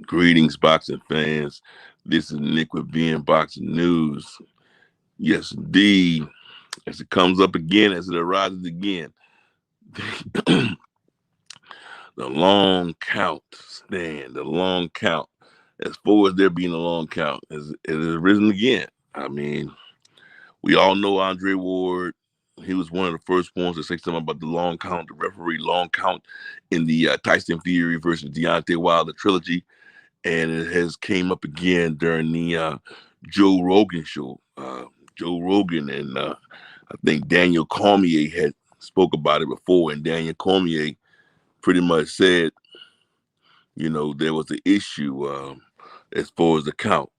Greetings, boxing fans. This is Nick with BNboxingNews. Yes, indeed. As it comes up again, as it arises again, the long count stand, the long count. As far as there being a long count, it has risen again. I mean, we all know Andre Ward. He was one of the first ones to say something about the long count, the referee long count in the Tyson Fury versus Deontay Wilder trilogy, and it has came up again during the Joe Rogan show. Joe Rogan and I think Daniel Comier had spoke about it before, and Daniel Comier pretty much said, there was an issue as far as the count.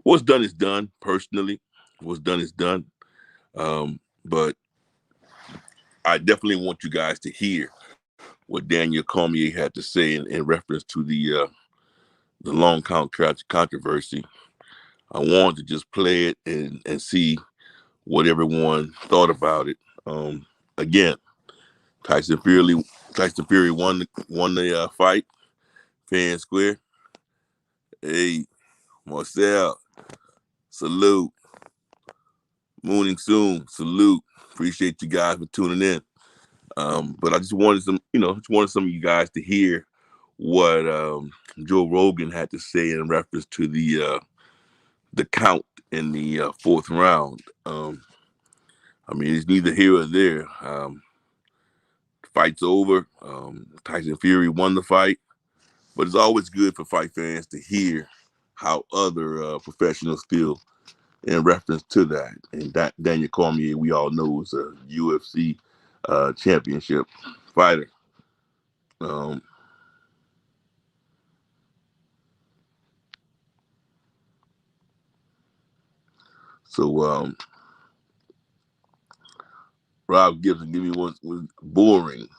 What's done is done. Personally, what's done is done. But I definitely want you guys to hear what Daniel Comier had to say in reference to the long count controversy. I wanted to just play it and see what everyone thought about it. Again, Tyson Fury won the fight, fair and square. Hey, Marcel, salute. Mooning soon, salute. Appreciate you guys for tuning in. But I just wanted some of you guys to hear what Joe Rogan had to say in reference to the count in the fourth round. I mean, it's neither here or there. Fight's over. Tyson Fury won the fight, but it's always good for fight fans to hear how other professionals feel in reference to that. And that Daniel Cormier, we all know, is a UFC championship fighter. So Rob Gibson, give me one was boring.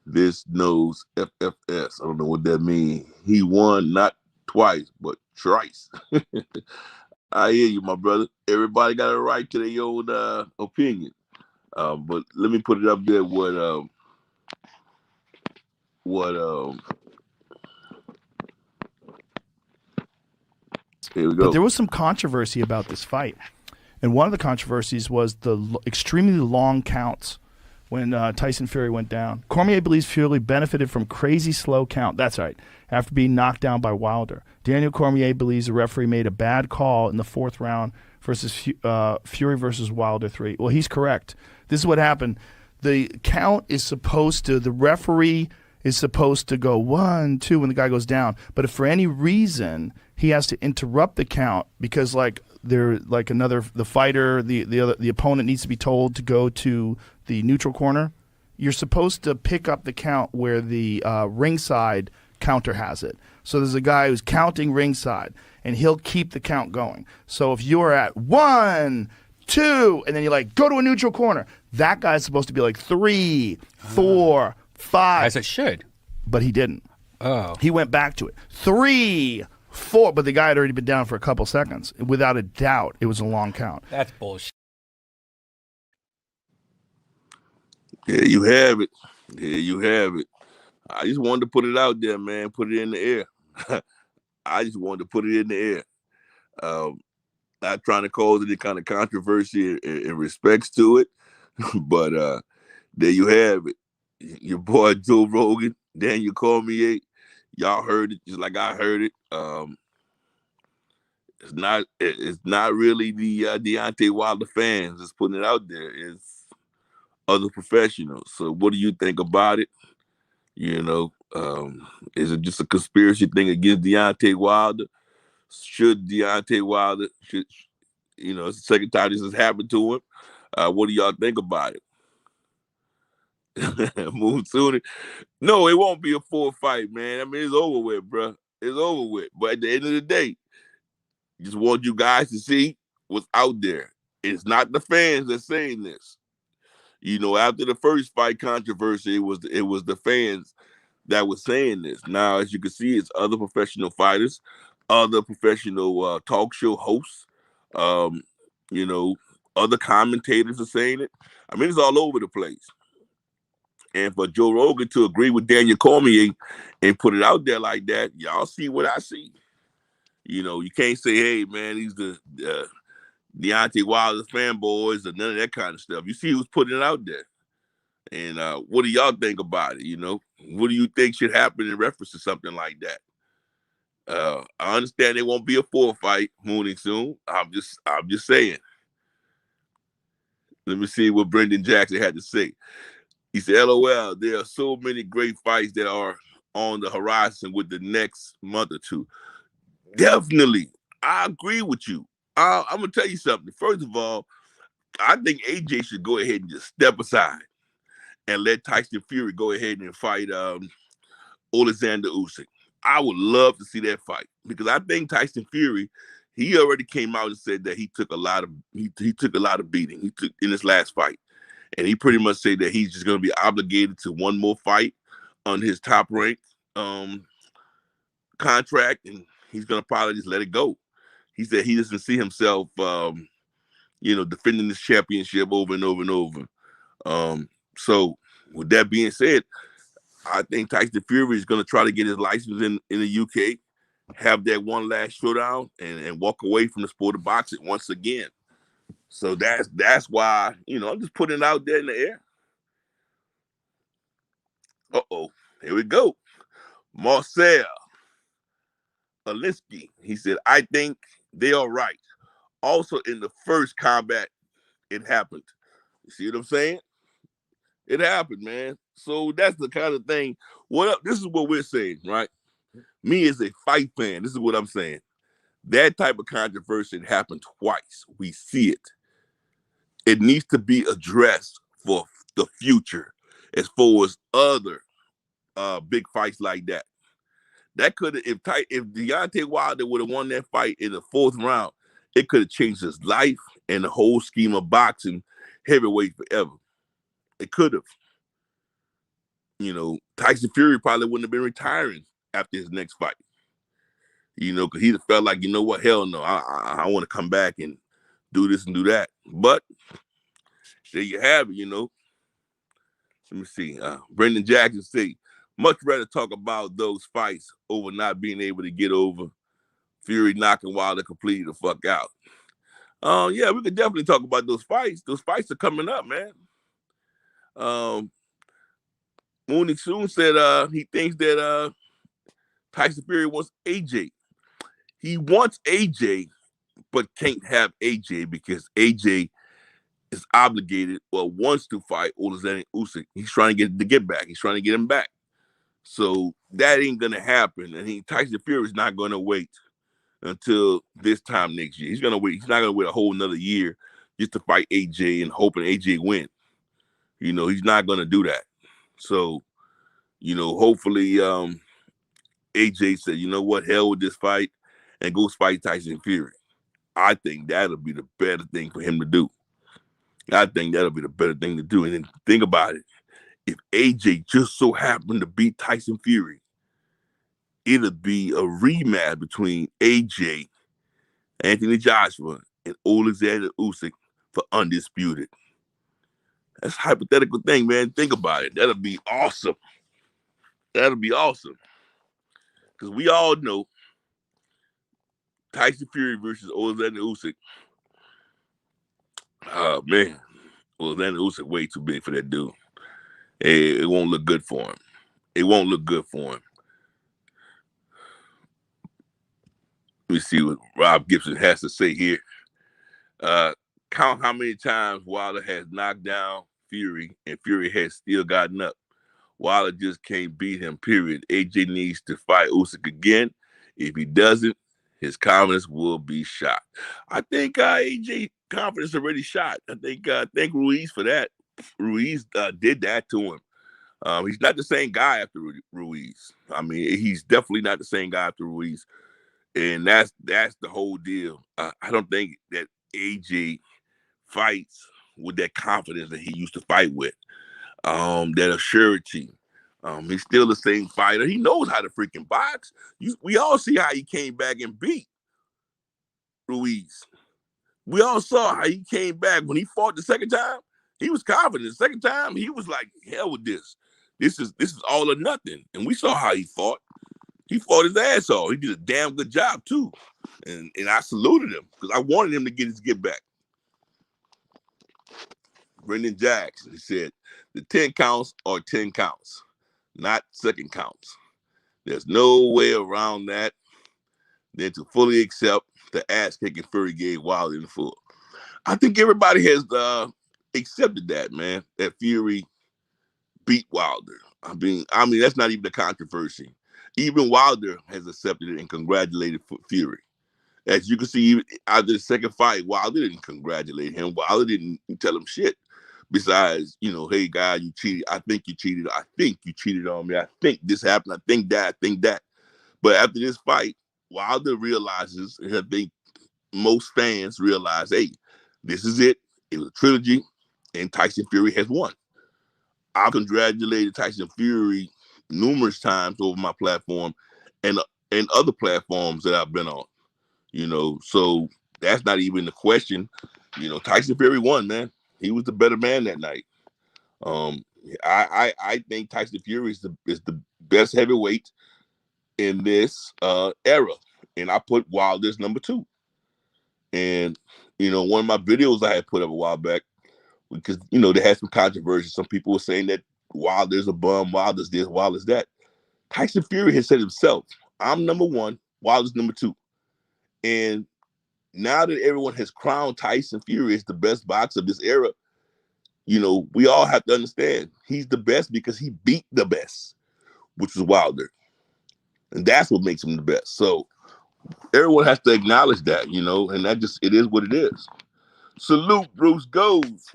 This knows FFS. I don't know what that means. He won not twice, but thrice. I hear you, my brother. Everybody got a right to their own opinion. But let me put it up there. What? Here we go. But there was some controversy about this fight, and one of the controversies was the extremely long counts when Tyson Fury went down. Cormier believes Fury benefited from crazy slow count. That's right, after being knocked down by Wilder. Daniel Cormier believes the referee made a bad call in the fourth round versus Fury versus Wilder 3. Well, he's correct. This is what happened. The count is the referee is supposed to go 1, 2 when the guy goes down. But if for any reason he has to interrupt the count because the fighter, the opponent needs to be told to go to the neutral corner, you're supposed to pick up the count where the ringside counter has it. So there's a guy who's counting ringside, and he'll keep the count going. So if you're at 1, 2, and then you're like, go to a neutral corner, that guy's supposed to be like 3, 4, 5. As it should. But he didn't. Oh. He went back to it. 3, 4, but the guy had already been down for a couple seconds. Without a doubt, it was a long count. That's bullshit. There you have it. There you have it. I just wanted to put it out there, man. Put it in the air. I just wanted to put it in the air. Not trying to cause any kind of controversy in respects to it, but there you have it. Your boy Joe Rogan, Daniel Cormier, y'all heard it just like I heard it. It's not really the Deontay Wilder fans that's putting it out there. It's other professionals. So what do you think about it? Is it just a conspiracy thing against Deontay Wilder? Should Deontay Wilder it's the second time this has happened to him. What do y'all think about it? Move sooner. No, it won't be a full fight, man. I mean, it's over with, bro. It's over with. But at the end of the day, just want you guys to see what's out there. It's not the fans that's saying this. After the first fight controversy, it was the fans that was saying this. Now, as you can see, it's other professional fighters, other professional talk show hosts, other commentators are saying it. I mean, it's all over the place. And for Joe Rogan to agree with Daniel Cormier and put it out there like that, y'all see what I see. You can't say, hey, man, he's the Deontay Wilder fanboys or none of that kind of stuff. You see who's putting it out there. And what do y'all think about it? What do you think should happen in reference to something like that? I understand there won't be a full fight mooning soon. I'm just saying. Let me see what Brendan Jackson had to say. He said, LOL, there are so many great fights that are on the horizon with the next month or two. Definitely. I agree with you. I'm going to tell you something. First of all, I think AJ should go ahead and just step aside and let Tyson Fury go ahead and fight Alexander Usyk. I would love to see that fight because I think Tyson Fury, he already came out and said that he took a lot of beating. He took in his last fight, and he pretty much said that he's just going to be obligated to one more fight on his top rank contract, and he's going to probably just let it go. He said he doesn't see himself, defending this championship over and over and over. So with that being said, I think Tyson Fury is going to try to get his license in the UK, have that one last showdown, and walk away from the sport of boxing once again. So that's why, I'm just putting it out there in the air. Uh-oh, here we go. Marcel Alinsky, he said, I think they are right. Also, in the first combat, it happened. You see what I'm saying? It happened, man. So that's the kind of thing. This is what we're saying, right? Me as a fight fan, this is what I'm saying. That type of controversy happened twice. We see it. It needs to be addressed for the future as far as other big fights like that. That could have, if Deontay Wilder would have won that fight in the fourth round, it could have changed his life and the whole scheme of boxing heavyweight forever. It could have. Tyson Fury probably wouldn't have been retiring after his next fight. Because he'd have felt like, what, hell no, I want to come back and do this and do that. But there you have it, Let me see. Brendan Jackson say, much rather talk about those fights over not being able to get over Fury knocking Wilder completely the fuck out. Yeah, we could definitely talk about those fights. Those fights are coming up, man. Mooney Soon said he thinks that Tyson Fury wants AJ. He wants AJ, but can't have AJ because AJ is obligated or wants to fight Alexander Usyk. He's trying to get back. He's trying to get him back. So that ain't gonna happen. And Tyson Fury is not gonna wait until this time next year. He's gonna wait. He's not gonna wait a whole another year just to fight AJ and hoping AJ win. He's not gonna do that. So, hopefully AJ said, you know what, hell with this fight and goes fight Tyson Fury. I think that'll be the better thing for him to do. I think that'll be the better thing to do. And then think about it. If AJ just so happened to beat Tyson Fury, it'll be a rematch between AJ, Anthony Joshua, and Alexander Usyk for undisputed. That's a hypothetical thing, man. Think about it. That'll be awesome. That'll be awesome. Because we all know Tyson Fury versus Alexander Usyk. Oh, man. Alexander Usyk way too big for that dude. It won't look good for him. It won't look good for him. Let me see what Rob Gibson has to say here. Count how many times Wilder has knocked down Fury and Fury has still gotten up. Wilder just can't beat him, period. AJ needs to fight Usyk again. If he doesn't, his confidence will be shot. I think AJ confidence already shot. I think Ruiz for that. Ruiz did that to him. He's not the same guy after Ruiz. I mean, he's definitely not the same guy after Ruiz. And that's the whole deal. I don't think that AJ fights with that confidence that he used to fight with. That assurity. He's still the same fighter. He knows how to freaking box. We all see how he came back and beat Ruiz. We all saw how he came back when he fought the second time. He was confident. The second time, he was like, hell with this. This is all or nothing. And we saw how he fought. He fought his ass off. He did a damn good job too. And I saluted him because I wanted him to get his get back. Brendan Jackson, he said, the 10 counts are 10 counts, not second counts. There's no way around that than to fully accept the ass kicking Fury gave Wilder in the full. I think everybody has accepted that, man, that Fury beat Wilder. I mean, that's not even a controversy. Even Wilder has accepted it and congratulated Fury. As you can see, after the second fight, Wilder didn't congratulate him. Wilder didn't tell him shit. Besides, hey, guy, you cheated. I think you cheated. I think you cheated on me. I think this happened. I think that. I think that. But after this fight, Wilder realizes, and I think most fans realize, hey, this is it. It was a trilogy, and Tyson Fury has won. I've congratulated Tyson Fury numerous times over my platform and other platforms that I've been on. So that's not even the question. Tyson Fury won, man. He was the better man that night. I think Tyson Fury is the best heavyweight in this era, and I put Wilder as number 2. And one of my videos I had put up a while back, because they had some controversy. Some people were saying that Wilder's a bum, Wilder's this, Wilder's that. Tyson Fury has said himself, I'm number 1, Wilder's number 2. And now that everyone has crowned Tyson Fury as the best boxer of this era, we all have to understand he's the best because he beat the best, which was Wilder. And that's what makes him the best. So everyone has to acknowledge that, and it is what it is. Salute Bruce Goes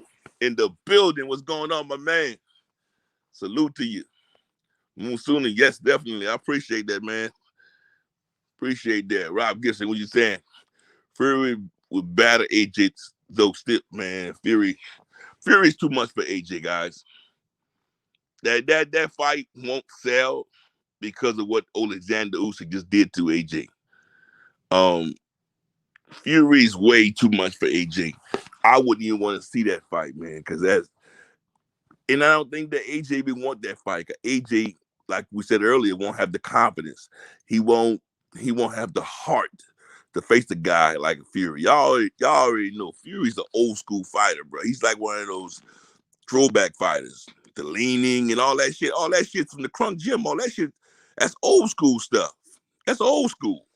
in the building. What's going on, my man? Salute to you. Moonsooner, yes, definitely. I appreciate that, man. Appreciate that. Rob Gibson, what you saying? Fury would batter AJ, though still, man. Fury's too much for AJ, guys. That fight won't sell because of what Alexander Usyk just did to AJ. Fury's way too much for AJ. I wouldn't even want to see that fight, man, because and I don't think that AJ even want that fight. AJ, like we said earlier, won't have the confidence. He won't have the heart to face the guy like Fury. Y'all already know Fury's an old school fighter, bro. He's like one of those throwback fighters. The leaning and all that shit. All that shit from the Crunk Gym. All that shit, that's old school stuff. That's old school.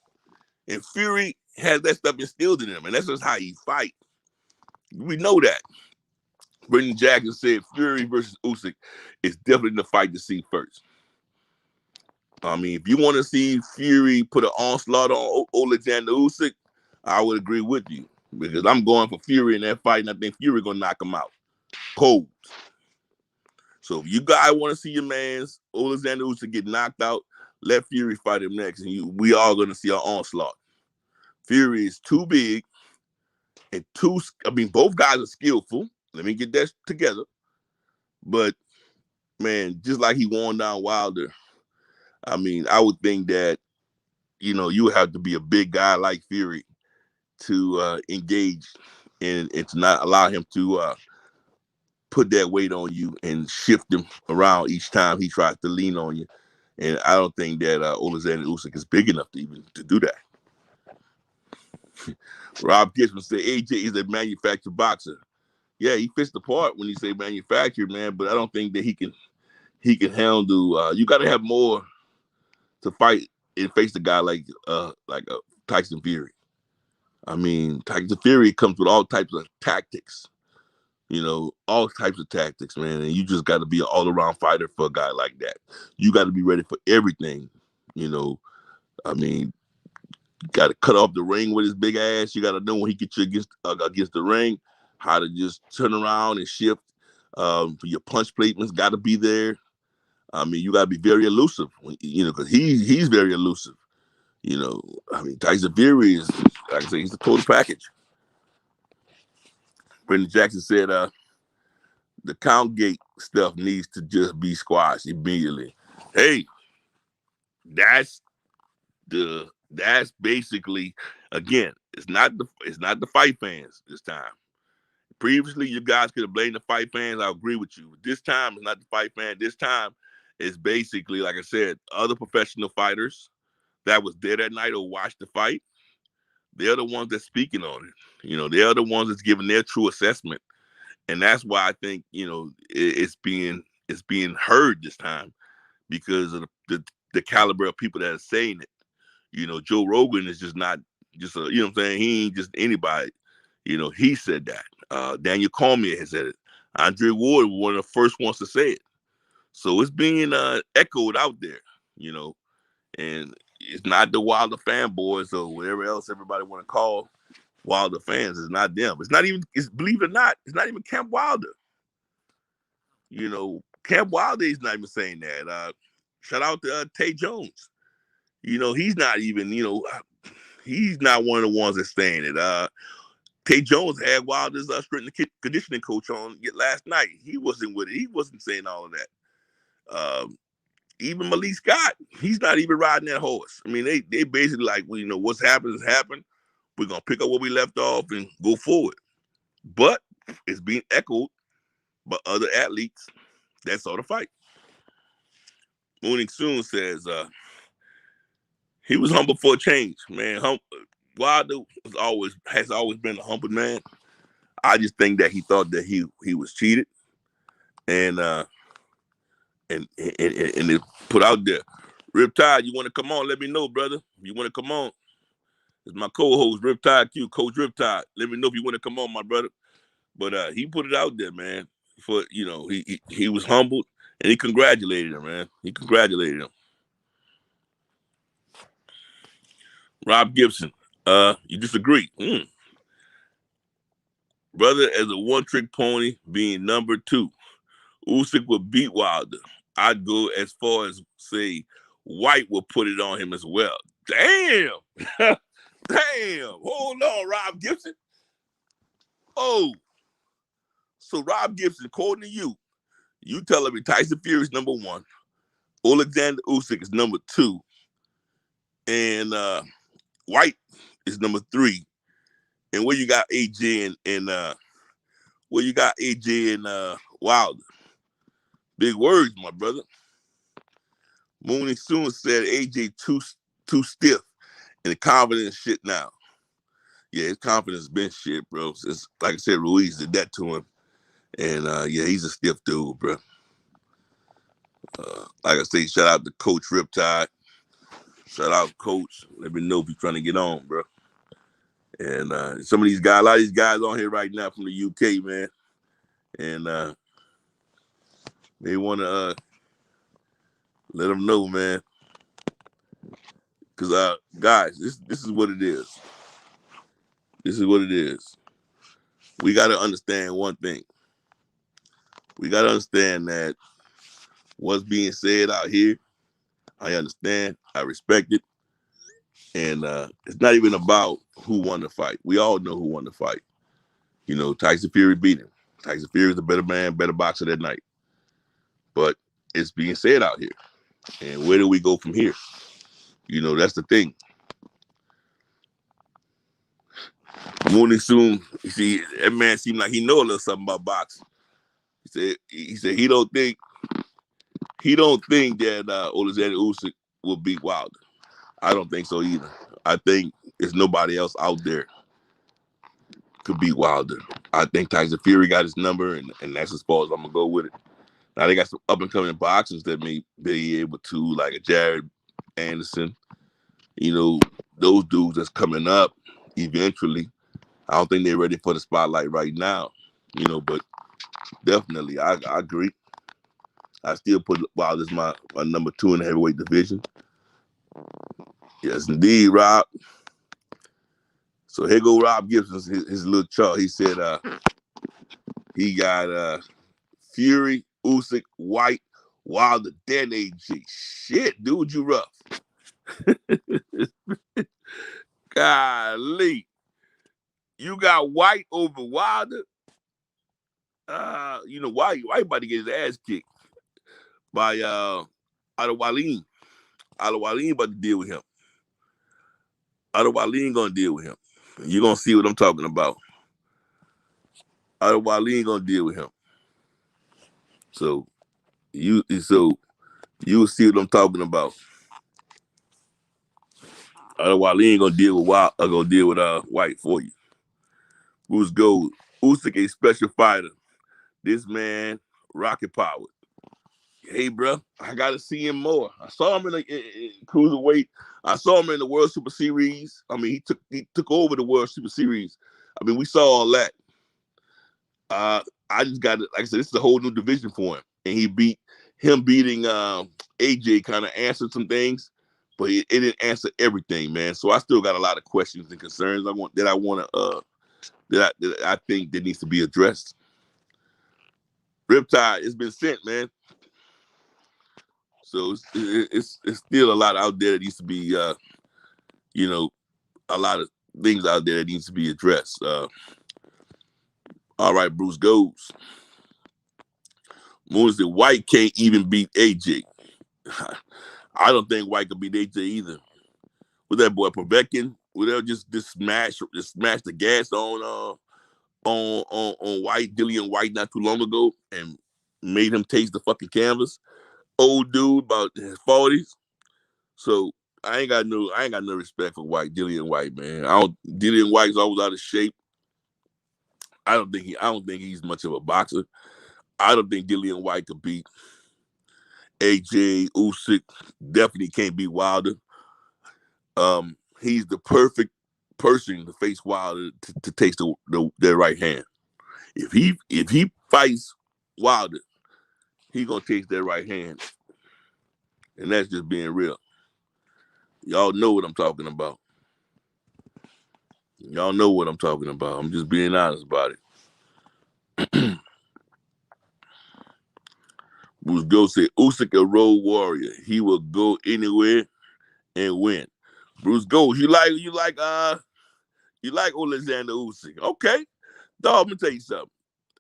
And Fury has that stuff instilled in him, and that's just how he fight. We know that. Brendan Jackson said Fury versus Usyk is definitely the fight to see first. I mean, if you want to see Fury put an onslaught on Alexander Usyk, I would agree with you, because I'm going for Fury in that fight, and I think Fury gonna knock him out cold. So if you guys want to see your man's Alexander Usyk get knocked out, let Fury fight him next, and we all gonna see an onslaught. Fury is too big and both guys are skillful. Let me get that together. But, man, just like he won down Wilder, I mean, I would think that, you would have to be a big guy like Fury to engage and to not allow him to put that weight on you and shift him around each time he tries to lean on you. And I don't think that Alexander Usyk is big enough to do that. Rob Gibson said AJ is a manufactured boxer. Yeah, he fits the part when you say manufactured, man, but I don't think that he can handle. You got to have more to fight and face a guy like Tyson Fury. I mean, Tyson Fury comes with all types of tactics, all types of tactics, man, and you just got to be an all-around fighter for a guy like that. You got to be ready for everything, I mean, you got to cut off the ring with his big ass. You got to know when he gets you against the ring, how to just turn around and shift. Your punch placement's got to be there. I mean, you got to be very elusive, because he's very elusive. I mean, Tyson Fury is, like I say, he's the total package. Brendan Jackson said, the count gate stuff needs to just be squashed immediately. Hey, that's basically, again, it's not the fight fans this time. Previously, you guys could have blamed the fight fans. I agree with you. This time, it's not the fight fan. This time, It's basically, like I said, other professional fighters that was there that night or watched the fight. They're the ones that's speaking on it. They're the ones that's giving their true assessment, and that's why I think it's being heard this time because of the caliber of people that are saying it. Joe Rogan is just not just a, what I'm saying? He ain't just anybody. He said that. Daniel Comier has said it. Andre Ward was one of the first ones to say it. So it's being echoed out there, and it's not the Wilder fanboys or whatever else everybody want to call Wilder fans. It's not them. It's not even, believe it or not, it's not even Camp Wilder. Camp Wilder is not even saying that. Shout out to Tay Jones. He's not even, he's not one of the ones that's saying it. Tay Jones had Wilder's strength and conditioning coach on last night. He wasn't with it. He wasn't saying all of that. Even Malik Scott, he's not even riding that horse. I mean, they basically like, well, what's happened has happened. We're going to pick up where we left off and go forward. But it's being echoed by other athletes that saw the fight. Mooning Soon says he was humble for a change, man. Wilder has always been a humble man. I just think that he thought that he was cheated, and it put out there. Riptide, you want to come on? Let me know, brother. You want to come on? It's my co-host, Riptide Q, Coach Riptide. Let me know if you want to come on, my brother. But he put it out there, man. For he was humbled and he congratulated him, man. He congratulated him. Rob Gibson, you disagree? Brother, as a one-trick pony, being number 2, Usyk would beat Wilder. I'd go as far as say White will put it on him as well. Damn. Damn. Hold on, Rob Gibson. Oh. So Rob Gibson, according to you telling me Tyson Fury is number 1, Alexander Usyk is number 2, and White is number 3. And where you got AJ and Wilder? Big words, my brother. Mooney soon said AJ too stiff and the confidence shit now. Yeah, his confidence been shit, bro. It's, like I said, Ruiz did that to him. And yeah, he's a stiff dude, bro. Like I say, shout out to Coach Riptide. Shout out, Coach. Let me know if you're trying to get on, bro. And some of these guys, a lot of these guys on here right now from the UK, man. And they want to let them know, man. Because, guys, this is what it is. This is what it is. We got to understand one thing. We got to understand that what's being said out here, I understand. I respect it. And it's not even about who won the fight. We all know who won the fight. Tyson Fury beat him. Tyson Fury is a better man, better boxer that night. But it's being said out here. And where do we go from here? That's the thing. Morning soon, you see, that man seemed like he know a little something about boxing. He said he don't think that Alexander Usyk will beat Wilder. I don't think so either. I think there's nobody else out there could beat Wilder. I think Tyson Fury got his number, and that's as far as I'm gonna go with it. Now they got some up and coming boxers that may be able to, like a Jared Anderson. Those dudes that's coming up eventually. I don't think they're ready for the spotlight right now. But definitely, I agree. I still put Wilder as my number 2 in the heavyweight division. Yes, indeed, Rob. So here go Rob Gibson, his little chart. He said he got Fury, Usyk, White, Wilder, then AJ. Shit, dude, you rough. Golly. You got White over Wilder. White about to get his ass kicked by Adewale. Adewale about to deal with him. Adewale gonna deal with him. You're gonna see what I'm talking about. Adewale gonna deal with him. So You will see what I'm talking about. Otherwise, he ain't gonna deal with Wild. Gonna deal with White for you. Who's gold? Usyk a special fighter. This man, rocket powered. Hey, bro, I gotta see him more. I saw him in the cruiserweight. I saw him in the World Super Series. I mean, he took over the World Super Series. I mean, we saw all that. I just got to, like I said, this is a whole new division for him, and him beating AJ kind of answered some things, but it didn't answer everything, man. So I still got a lot of questions and concerns. That I think that needs to be addressed. Riptide, it's been sent, man. So it's still a lot out there that needs to be, you know, a lot of things out there that needs to be addressed. All right, Bruce goes. Moon said White can't even beat AJ. I don't think White could beat AJ either. With that boy Povetkin, would they just smash the gas on White, Dillian White not too long ago and made him taste the fucking canvas. Old dude about his 40s. So I ain't got no respect for Dillian White, man. Dillian White's always out of shape. I don't think he's much of a boxer. I don't think Dillian White could beat AJ Usyk. Definitely can't beat Wilder. He's the perfect person to face Wilder to taste their right hand. If he fights Wilder, he gonna taste their right hand, and that's just being real. Y'all know what I'm talking about. Y'all know what I'm talking about. I'm just being honest about it. Bruce Go said Usyk a road warrior. He will go anywhere and win. Bruce Go, you like Alexander Usyk. Okay. Dog, I'm gonna tell you something.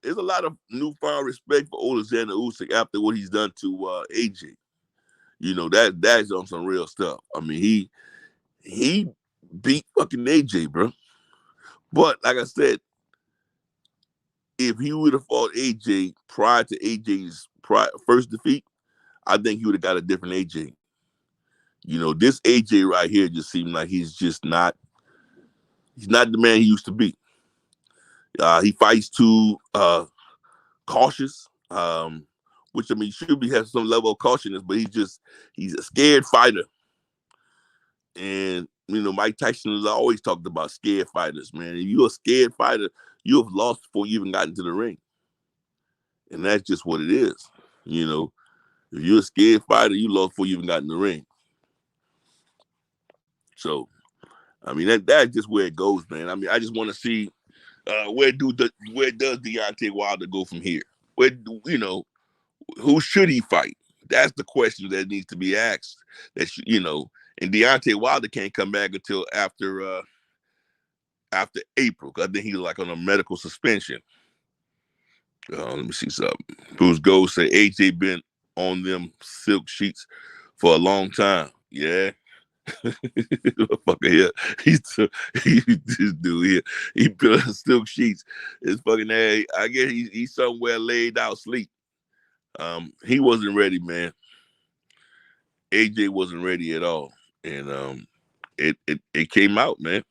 There's a lot of newfound respect for Alexander Usyk after what he's done to AJ. You know, that's on some real stuff. I mean, he beat fucking AJ, bro. But like I said, if he would have fought AJ prior to AJ's first defeat, I think he would have got a different AJ. You know, this AJ right here just seemed like he's not the man he used to be. He fights too cautious, which I mean should be have some level of cautiousness, but he's a scared fighter. And you know, Mike Tyson has always talked about scared fighters, man. If you're a scared fighter, you have lost before you even got into the ring. And that's just what it is. You know, if you're a scared fighter, you lost before you even got in the ring. So, I mean, that's just where it goes, man. I mean, I just want to see where does Deontay Wilder go from here? Who should he fight? That's the question that needs to be asked. And Deontay Wilder can't come back until after April. I think he's like on a medical suspension. Let me see something. Bruce Gold say AJ been on them silk sheets for a long time. Yeah. Fucker here. This dude here. He put on silk sheets. It's fucking I guess he's somewhere laid out sleep. He wasn't ready, man. AJ wasn't ready at all. And it came out, man.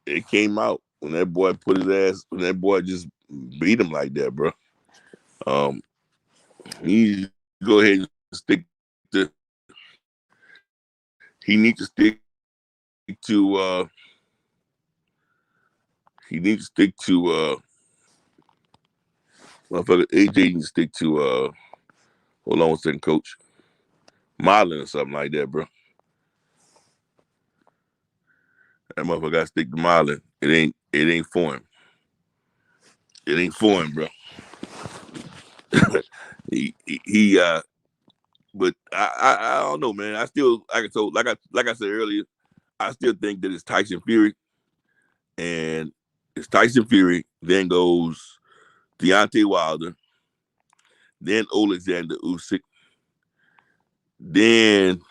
It came out when that boy when that boy just beat him like that, bro. He go ahead and stick to. He needs to stick to. He needs to stick to. Motherfucker, AJ needs to stick to. Hold on one second, coach. Modeling or something like that, bro. That motherfucker got to stick to modeling. It ain't for him. It ain't for him, bro. he but I don't know, man. I still like I said earlier, I still think that it's Tyson Fury, and it's Tyson Fury. Then goes Deontay Wilder, then Alexander Usyk, then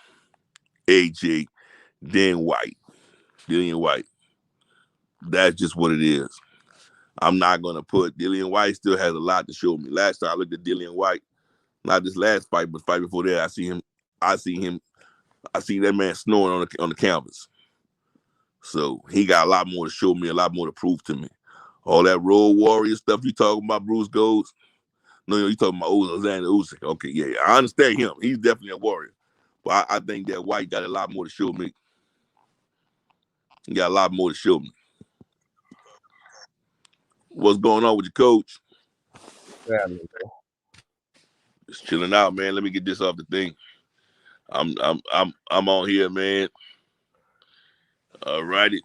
AJ, then Dillian White. That's just what it is. I'm not gonna put Dillian White still has a lot to show me. Last time I looked at Dillian White, Not this last fight, but fight before that. I see that man snoring on the canvas. So he got a lot more to show me, a lot more to prove to me. All that Road Warrior stuff you talking about, Bruce Golds. No, you talking about Alexander Usyk. Okay, yeah, I understand him. He's definitely a warrior. But I think that White got a lot more to show me. He got a lot more to show me. What's going on with your coach? Yeah, Just chilling out, man. Let me get this off the thing. I'm on here, man. All righty.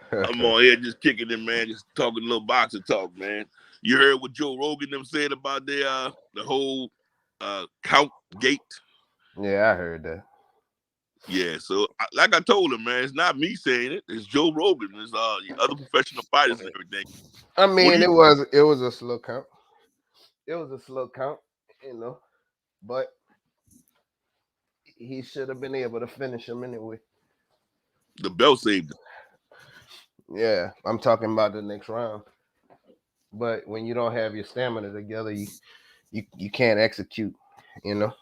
I'm on here just kicking it, man. Just talking a little boxing talk, man. You heard what Joe Rogan them said about the whole count gate? yeah, I heard that. Yeah, so like I told him, man, it's not me saying it. It's Joe Rogan. It's other professional fighters and everything. I What do mean, you? it was a slow count. It was a slow count, but he should have been able to finish him anyway. The belt saved him. Yeah, I'm talking about the next round. But when you don't have your stamina together, you can't execute. You know,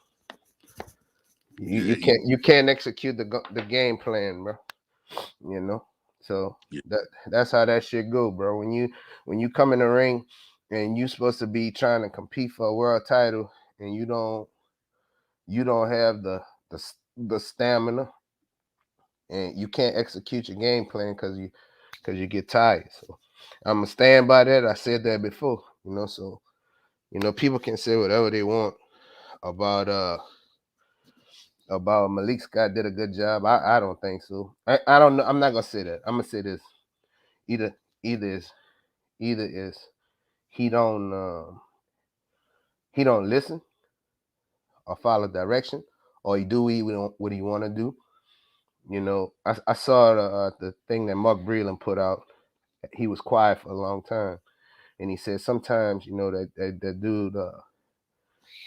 Yeah, you can't execute the game plan, bro. You know, so yeah. that's how that shit go, bro. When you come in the ring and you supposed to be trying to compete for a world title and you don't have the stamina and you can't execute your game plan because you get tired. So I'm gonna stand by that. I said that before, so people can say whatever they want about Malik Scott did a good job. I don't think so. I don't know. I'm not gonna say that. I'm gonna say this. Either is either is he don't listen or follow direction, or he do what he want to do. I saw the thing that Mark Breland put out. He was quiet for a long time, and he said sometimes that dude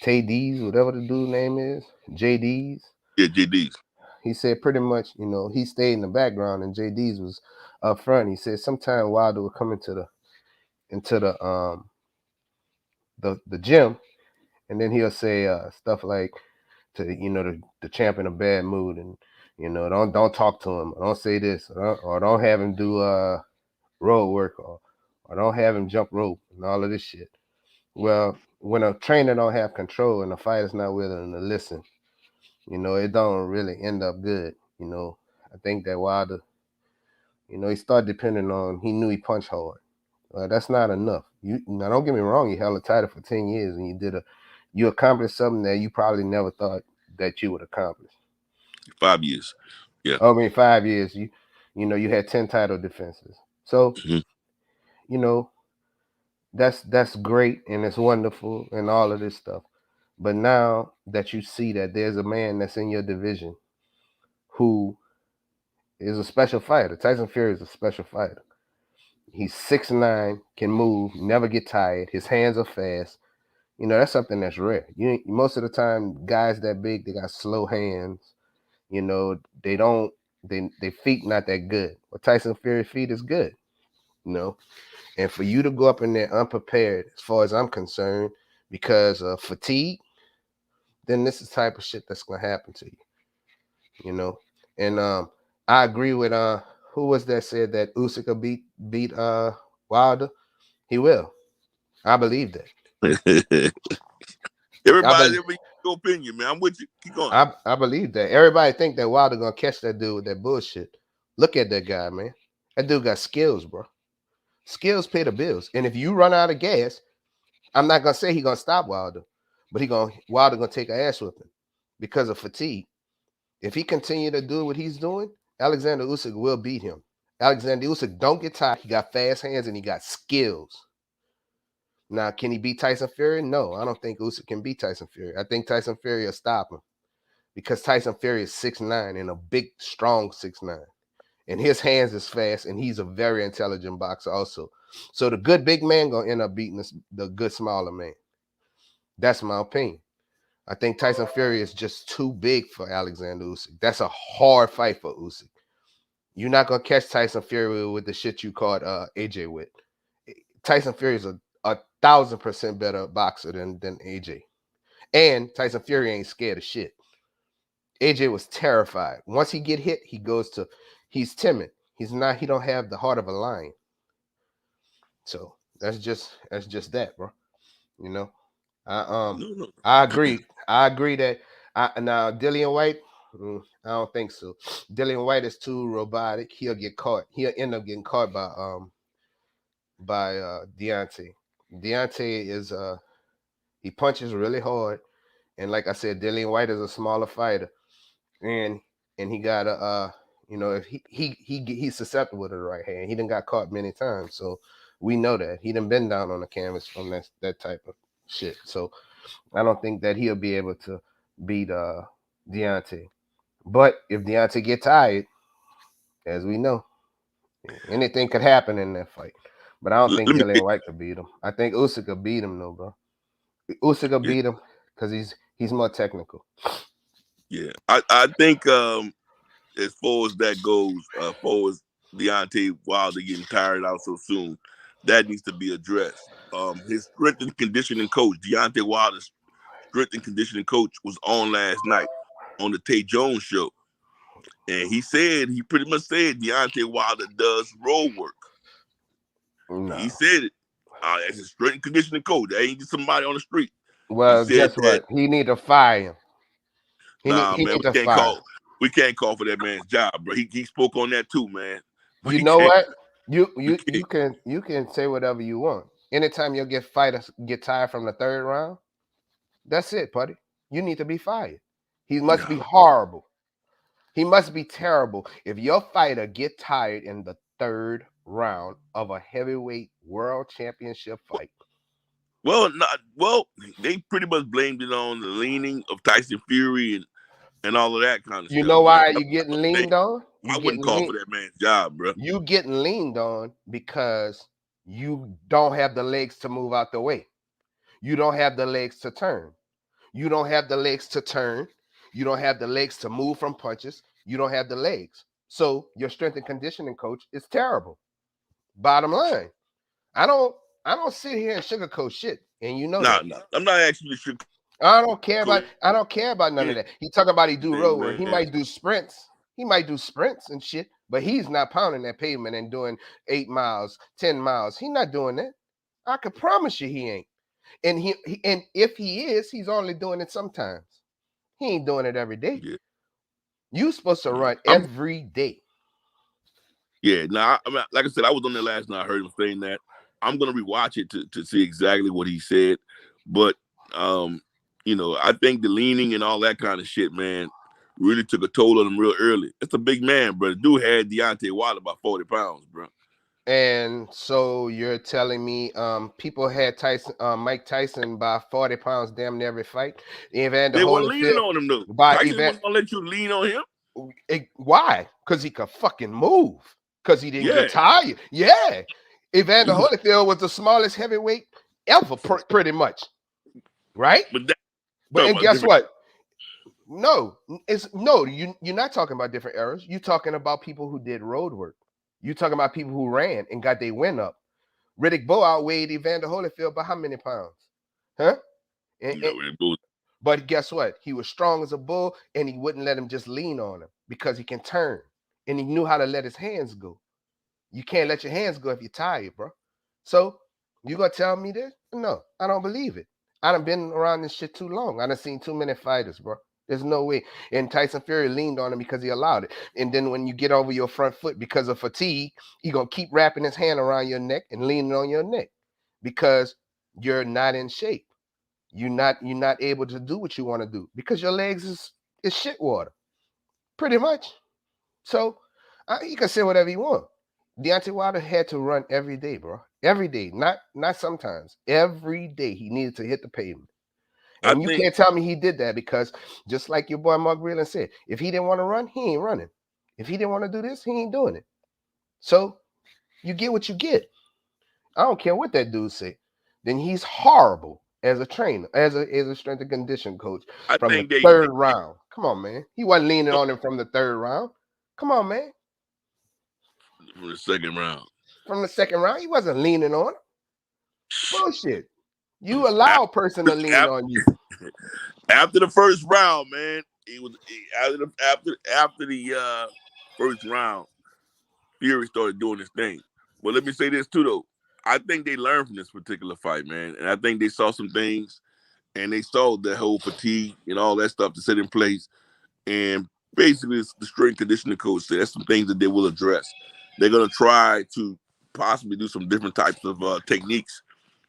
Tay D's, whatever the dude name is, JD's. Yeah, JD's. He said pretty much, he stayed in the background and JD's was up front. He said sometimes Wilder would come into the gym, and then he'll say stuff like to the champ in a bad mood, and don't talk to him, or don't say this, or don't have him do road work, or don't have him jump rope and all of this shit. Well, when a trainer don't have control and the fighter's not willing to listen, it don't really end up good. I think that Wilder, he started depending on, he knew he punched hard. That's not enough. Now, don't get me wrong, you held a title for 10 years and you accomplished something that you probably never thought that you would accomplish. 5 years. Yeah. I mean, 5 years, you had 10 title defenses. So, that's great and it's wonderful and all of this stuff. But now that you see that there's a man that's in your division who is a special fighter. Tyson Fury is a special fighter. He's 6'9", can move, never get tired. His hands are fast. That's something that's rare. Most of the time, guys that big, they got slow hands. They don't. They feet not that good. But Tyson Fury feet is good. And for you to go up in there unprepared, as far as I'm concerned, because of fatigue, then this is the type of shit that's gonna happen to you. And I agree with who was that said that Usyk will beat Wilder? He will. I believe that. Everybody, your opinion, man. I'm with you. Keep going. I believe that. Everybody think that Wilder gonna catch that dude with that bullshit. Look at that guy, man. That dude got skills, bro. Skills pay the bills. And if you run out of gas, I'm not gonna say he gonna stop Wilder, but Wilder gonna take an ass whipping because of fatigue. If he continue to do what he's doing, Alexander Usyk will beat him. Alexander Usyk don't get tired. He got fast hands and he got skills. Now, can he beat Tyson Fury? No, I don't think Usyk can beat Tyson Fury. I think Tyson Fury will stop him because Tyson Fury is 6'9" and a big, strong 6'9". And his hands is fast, and he's a very intelligent boxer also. So the good big man going to end up beating the good smaller man. That's my opinion. I think Tyson Fury is just too big for Alexander Usyk. That's a hard fight for Usyk. You're not going to catch Tyson Fury with the shit you caught AJ with. Tyson Fury is a 1,000% better boxer than AJ. And Tyson Fury ain't scared of shit. AJ was terrified. Once he get hit, he's timid. He's not, he don't have the heart of a lion. So that's just that, bro. You know? No. I agree. I agree that now Dillian White, I don't think so. Dillian White is too robotic. He'll get caught. He'll end up getting caught by Deontay. Deontay is he punches really hard, and like I said, Dillian White is a smaller fighter, and he got a if he's susceptible to the right hand. He done got caught many times, so we know that he done been down on the canvas from that type of shit. So I don't think that he'll be able to beat Deontay. But if Deontay get tired, as we know, anything could happen in that fight. But I don't think Let me Dillian White could beat him. I think Usyk could beat him though, bro. Usyk could yeah, beat him because he's more technical. yeah. I think as far as that goes, as far as Deontay Wilder getting tired out so soon, that needs to be addressed. His strength and conditioning coach, Deontay Wilder's strength and conditioning coach, was on last night on the Tay Jones show. And he pretty much said Deontay Wilder does road work. No. He said it. As a strength and conditioning coach, that ain't just somebody on the street. Well, guess what? He need to fire him. He Man, need to fire. We can't call for that man's job, bro. He spoke on that too, man. You know what? You can say whatever you want. Anytime you fighters get tired from the third round, that's it, buddy. You need to be fired. He must be horrible. He must be terrible. If your fighter get tired in the third round of a heavyweight world championship fight. Well, they pretty much blamed it on the leaning of Tyson Fury and all of that kind of stuff. You know why you getting leaned on? I wouldn't call for that man's job, bro. You getting leaned on because you don't have the legs to move out the way. You don't have the legs to turn. You don't have the legs to turn. You don't have the legs to move from punches. You don't have the legs. So your strength and conditioning coach is terrible. Bottom line. I don't sit here and sugarcoat shit. And you know that. No. I'm not asking you to sugarcoat. I don't care about none of that. He talking about he do road work. He might do sprints. He might do sprints and shit, but he's not pounding that pavement and doing 8 miles, 10 miles. He's not doing that. I can promise you he ain't. And and if he is, he's only doing it sometimes. He ain't doing it every day. Yeah. You supposed to run every day. Yeah, I mean, like I said, I was on there last night. I heard him saying that. I'm gonna rewatch it to see exactly what he said. But I think the leaning and all that kind of shit, man, really took a toll on him real early. It's a big man, bro. The dude had Deontay Wilder about 40 pounds, bro. And so you're telling me people had Mike Tyson by 40 pounds damn near every fight? They weren't leaning on him, though. Tyson wasn't going to let you lean on him. Why? Because he could fucking move. Because he didn't get tired. Yeah. Evander Holyfield was the smallest heavyweight ever, pretty much. Right? And guess what? No, you're not talking about different eras. You're talking about people who did road work. You're talking about people who ran and got their win up. Riddick Bowe outweighed Evander Holyfield by how many pounds? Huh? But guess what? He was strong as a bull, and he wouldn't let him just lean on him because he can turn. And he knew how to let his hands go. You can't let your hands go if you're tired, bro. So you gonna tell me this? No, I don't believe it. I done been around this shit too long. I done seen too many fighters, bro. There's no way. And Tyson Fury leaned on him because he allowed it. And then when you get over your front foot because of fatigue, he gonna keep wrapping his hand around your neck and leaning on your neck because you're not in shape. You're not able to do what you want to do because your legs is shit water, pretty much. So you can say whatever you want. Deontay Wilder had to run every day, bro. Every day, not sometimes. Every day he needed to hit the pavement. And you can't tell me he did that because just like your boy Mark Breland said, if he didn't want to run, he ain't running. If he didn't want to do this, he ain't doing it. So you get what you get. I don't care what that dude say. Then he's horrible as a trainer, as a strength and condition coach from the third round. Come on, man. He wasn't leaning on him from the third round. Come on, man. From the second round. From the second round, he wasn't leaning on him. Bullshit. You allow a person to lean on you. After the first round, man, after the first round, Fury started doing his thing. But let me say this too, though. I think they learned from this particular fight, man, and I think they saw some things, and they saw the whole fatigue and all that stuff to set in place. And basically, it's the strength conditioning coach said that's some things that they will address. They're gonna try to possibly do some different types of techniques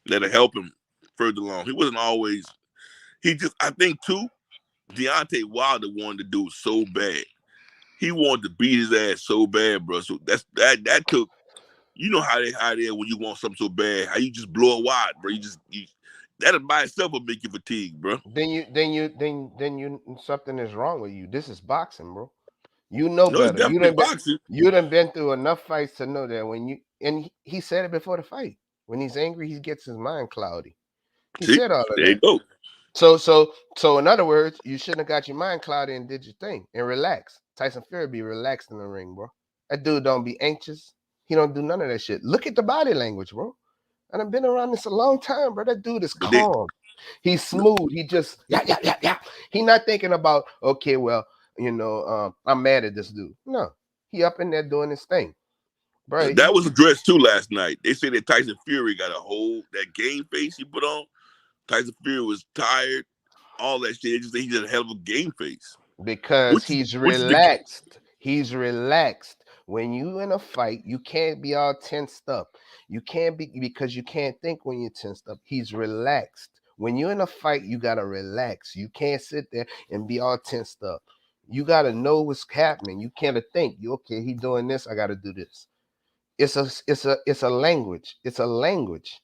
that'll help him further along. He wasn't always. He just, I think, too, Deontay Wilder wanted to do it so bad. He wanted to beat his ass so bad, bro. So that took. You know how they are when you want something so bad. How you just blow it wide, bro. That by itself will make you fatigued, bro. Then you something is wrong with you. This is boxing, bro. You know No, it's better. definitely boxing. You done been through enough fights to know that when you and he said it before the fight. When he's angry, he gets his mind cloudy. He See, said all of there you that. go. So in other words, you shouldn't have got your mind cloudy and did your thing and relax. Tyson Fury be relaxed in the ring, bro. That dude don't be anxious. He don't do none of that shit. Look at the body language, bro. And I've been around this a long time, bro. That dude is But they, calm. He's smooth. He just yeah. He not thinking about okay, well, I'm mad at this dude. No, he up in there doing his thing, bro. that was addressed too last night. They said that Tyson Fury got a whole that game face he put on. Tyson Fury was tired, all that shit. They just say he did a hell of a game face, Because he's which is the relaxed. He's relaxed. When you in a fight, you can't be all tensed up. You can't be because you can't think when you're tensed up. He's relaxed. When you're in a fight, you gotta relax. You can't sit there and be all tensed up. You gotta know what's happening. You can't think. You okay? He doing this. I gotta do this. It's a language. It's a language.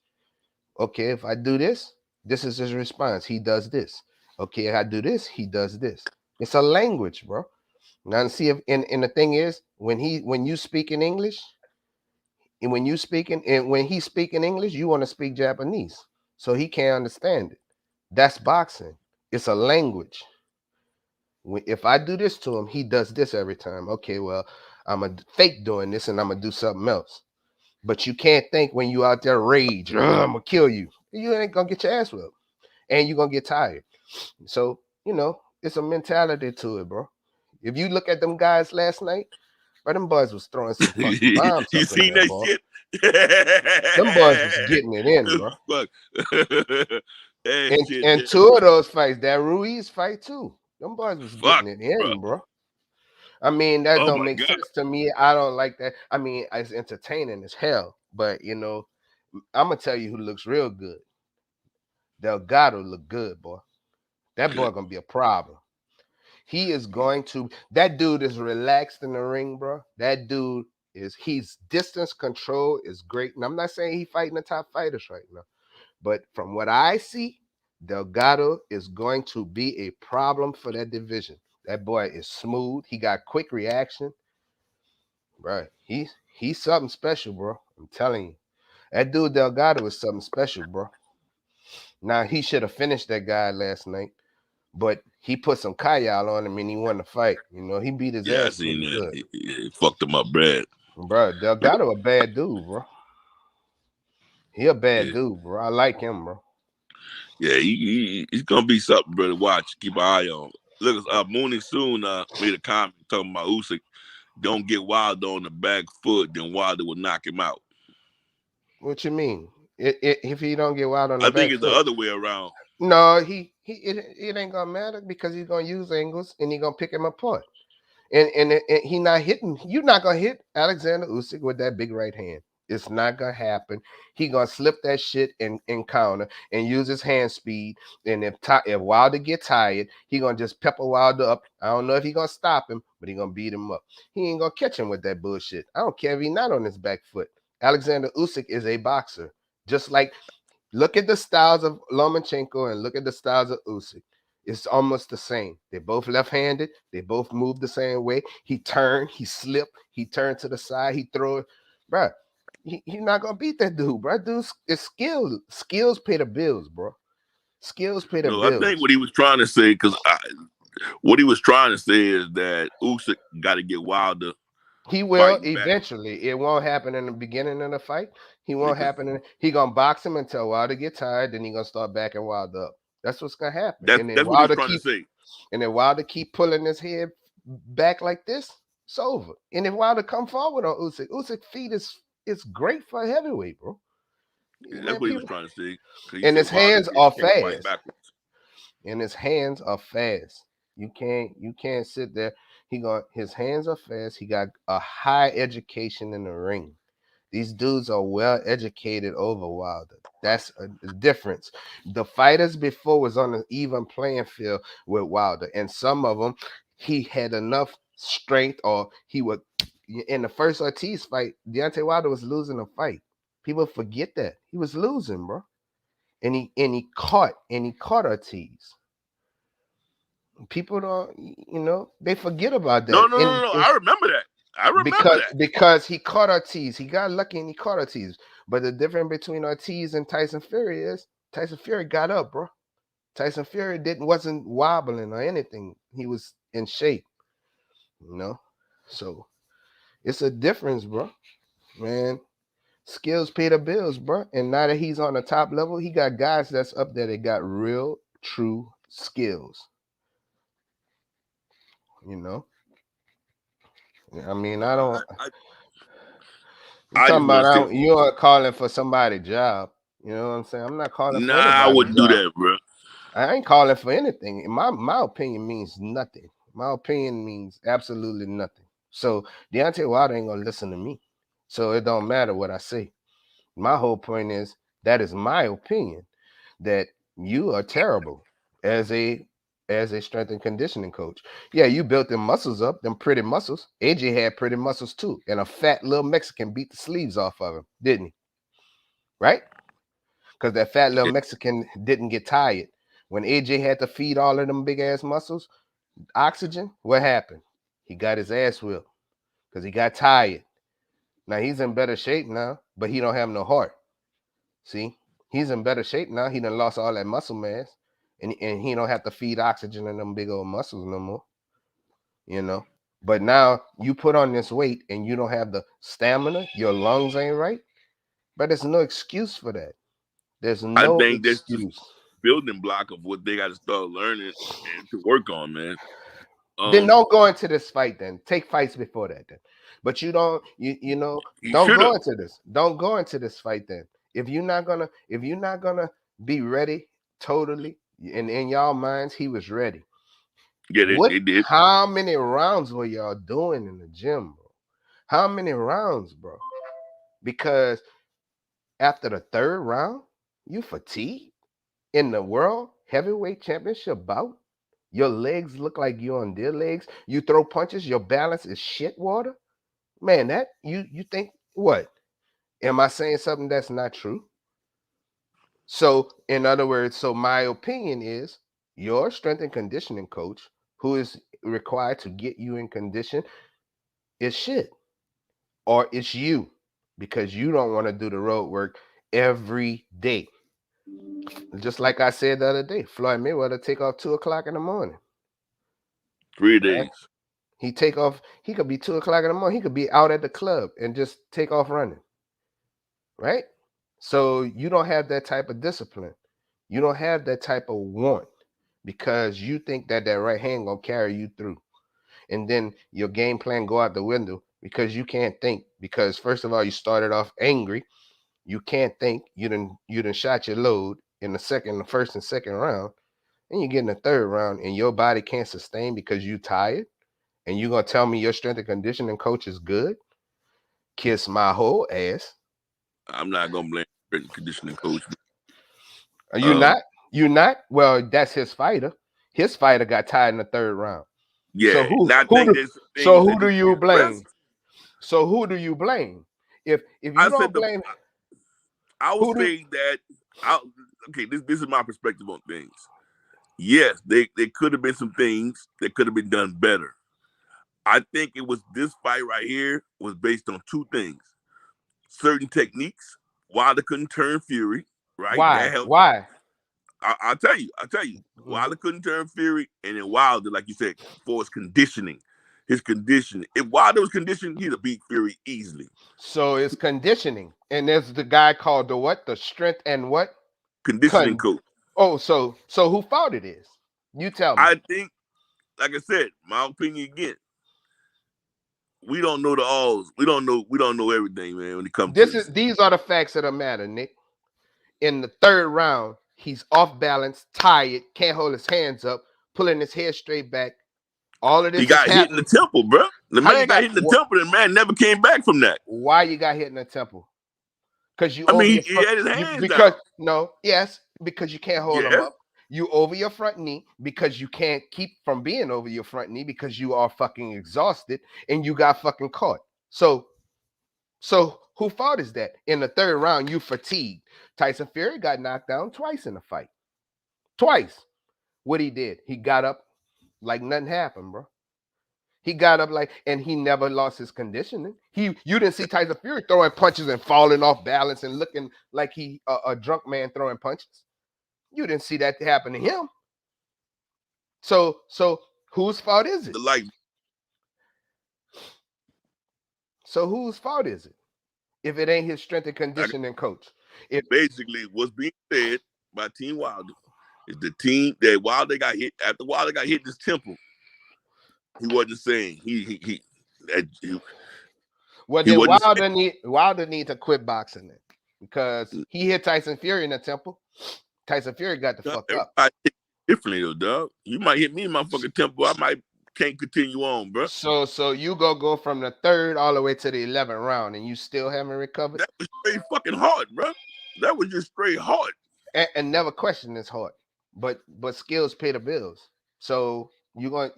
Okay, if I do this, this is his response. He does this. Okay, if I do this, he does this. It's a language, bro. Now see if and the thing is when you speak in English and when he's speaking English, you want to speak Japanese. So he can't understand it. That's boxing. It's a language. If I do this to him, he does this every time. Okay, well, I'm a fake doing this and I'm gonna do something else. But you can't think when you out there rage, I'm gonna kill you. You ain't gonna get your ass whipped. And you're gonna get tired. So, it's a mentality to it, bro. If you look at them guys last night, bro, them boys was throwing some fucking bombs you up in seen there, that boy. shit? Them boys was getting it in, bro. Fuck. That And shit, and that, two of those fights, that Ruiz fight too, them boys was fuck, getting it bro. in, bro. I mean, that Oh don't my make god. sense to me. I don't like that. I mean, it's entertaining as hell, but I'm gonna tell you who looks real good. Delgado look good, boy. That Okay. boy gonna be a problem. He is going to. That dude is relaxed in the ring, bro. That dude he's distance control is great. And I'm not saying he fighting the top fighters right now, but from what I see, Delgado is going to be a problem for that division. That boy is smooth. He got quick reaction, bro. He's something special, bro. I'm telling you, that dude Delgado is something special, bro. Now he should have finished that guy last night. But he put some Kayal on him and he won the fight. He beat his Yeah, I ass seen pretty that. good. He fucked him up bad. Bro, Delgado a bad dude, bro. He a bad Yeah, dude, bro. I like him, bro. yeah, he's gonna be something, brother. Watch, keep an eye on. Look, Mooney soon made a comment talking about Usyk. Don't get Wilder on the back foot, then Wilder will knock him out. What you mean? If he don't get wild on the I think back it's the foot, other way around. no, it ain't gonna matter because he's gonna use angles and he gonna pick him apart. And he not hitting. You're not gonna hit Alexander Usyk with that big right hand. It's not gonna happen. He gonna slip that shit and counter and use his hand speed. And if Wilder get tired, he gonna just pepper Wilder up. I don't know if he gonna stop him, but he gonna beat him up. He ain't gonna catch him with that bullshit. I don't care if he not on his back foot. Alexander Usyk is a boxer, just like look at the styles of Lomachenko and look at the styles of Usyk. It's almost the same. They're both left-handed. They both move the same way. He turned, he slipped, he turned to the side, he throw it. Bro, he's not gonna beat that dude, bro. Dude's it's skills. Skills pay the bills, bro. Skills pay the No, I think bills. what he was trying to say, what he was trying to say is that Usyk got to get Wilder He will fighting back eventually. It won't happen in the beginning of the fight. He won't because happen. He gonna box him until Wilder get tired. Then he gonna start backing Wilder up. That's what's gonna happen. That's And then that's what he's Wilder trying to say. keep pulling his head back like this, it's over. And if Wilder come forward on Usyk feet is great for heavyweight, bro. That's Man, what he was people, trying to say. Because he and said his Wilder hands are can't fight fast. backwards. And his hands are fast. You can't sit there. His hands are fast. He got a high education in the ring. These dudes are well educated over Wilder. That's a difference. The fighters before was on an even playing field with Wilder, and some of them he had enough strength, or he would. In the first Ortiz fight, Deontay Wilder was losing the fight. People forget that he was losing, bro, and he caught Ortiz. People don't, they forget about No, that, no, no, and no. I remember that. I remember because that. because he caught Ortiz. He got lucky and he caught Ortiz. But the difference between Ortiz and Tyson Fury is Tyson Fury got up, bro. Tyson Fury wasn't wobbling or anything. He was in shape, you know. So it's a difference, bro. Man, skills pay the bills, bro. And now that he's on the top level, he got guys that's up there that got real, true skills. You know. I mean, I don't. I, You I talking just want to about say, you are calling for somebody's job. You know what I'm saying? I'm not calling nah, for I anybody's wouldn't do job. that, bro. I ain't calling for anything. My opinion means nothing. My opinion means absolutely nothing. So Deontay Wilder ain't gonna listen to me. So it don't matter what I say. My whole point is that is my opinion that you are terrible as a strength and conditioning coach. Yeah, you built them muscles up, them pretty muscles. AJ had pretty muscles too, and a fat little Mexican beat the sleeves off of him, didn't he? Right? Because that fat little Mexican didn't get tired. When AJ had to feed all of them big ass muscles oxygen, what happened? He got his ass whipped because he got tired. Now he's in better shape now, but he don't have no heart. See, he's in better shape now. He done lost all that muscle mass, and he don't have to feed oxygen in them big old muscles no more. You know. But now you put on this weight and you don't have the stamina. Your lungs ain't right. But there's no excuse for that. There's I no think that's just excuse. building block of what they got to start learning and to work on, man. Then don't go into this fight. Then take fights before that. Then, but you don't. He Don't should go have. into this. Don't go into this fight. Then, if you're not gonna be ready totally, and in y'all minds, he was ready. Yeah, What? they did. How many rounds were y'all doing in the gym, bro? How many rounds, bro? Because after the third round, you fatigued in the world heavyweight championship bout. Your legs look like you're on their legs. You throw punches, your balance is shit water. Man, that you think what? Am I saying something that's not true? So, in other words, so my opinion is your strength and conditioning coach, who is required to get you in condition, is shit. Or it's you because you don't want to do the road work every day. Just like I said the other day, Floyd Mayweather take off 2 o'clock in the morning. 3 days. He could be 2 o'clock in the morning. He could be out at the club and just take off running. Right? So you don't have that type of discipline. You don't have that type of want because you think that right hand gonna carry you through. And then your game plan go out the window because you can't think. Because first of all, you started off angry. You can't think. You done shot your load in the first and second round, and you get in the third round, and your body can't sustain because you tired. And you gonna tell me your strength and conditioning coach is good? Kiss my whole ass. I'm not gonna blame the conditioning coach. Are you not? You not? Well, that's his fighter. His fighter got tired in the third round. So Yeah, who and I who think do, there's so things who that do need to you be blame? addressed. So who do you blame? If you I don't said blame I would who do say that okay, this is my perspective on things. Yes, there could have been some things that could have been done better. I think it was this fight right here was based on two things. Certain techniques. Wilder couldn't turn Fury, right? That why? helped. Why? I'll tell you. I'll tell you. Mhm. Wilder couldn't turn Fury, and then Wilder, like you said, for his conditioning. His conditioning. If Wilder was conditioned, he'd have beat Fury easily. So it's conditioning. And there's the guy called the what? The strength and what? Conditioning Con coach. Oh, so who fault it is? You tell me. I think, like I said, my opinion again. We don't know the alls. We don't know everything, man. When it comes to this, These are the facts of the matter, Nick. In the third round, he's off balance, tired, can't hold his hands up, pulling his head straight back. All of he this is got hit in the happening. temple, bro. The How you man got got hit in the temple, and man never came back from that. why you got hit in the temple? Because you I over mean, your he front. had his hands Because down. no, yes, because you can't hold them Yeah, up. You over your front knee because you can't keep from being over your front knee because you are fucking exhausted and you got fucking caught. So who fault is that? In the third round, you fatigued. Tyson Fury got knocked down twice in the fight. Twice. What he did, he got up like nothing happened, bro. He got up like, and he never lost his conditioning. You didn't see Tyson Fury throwing punches and falling off balance and looking like he a drunk man throwing punches. You didn't see that happen to him. So whose fault is it? the like. So whose fault is it? If it ain't his strength and conditioning coach. Basically, what's being said by Team Wilder is the team that Wilder got hit after Wilder got hit in his temple. He wasn't saying well, he then wasn't Wilder need to quit boxing it because he hit Tyson Fury in the temple. Tyson Fury got the fuck up. Everybody hit differently though, dog. You might hit me in my fucking temple. I can't continue on, bro. So you go from the third all the way to the 11th round, and you still haven't recovered. That was straight fucking hard, bro. That was just straight hard. And never question this hard, but skills pay the bills. So you going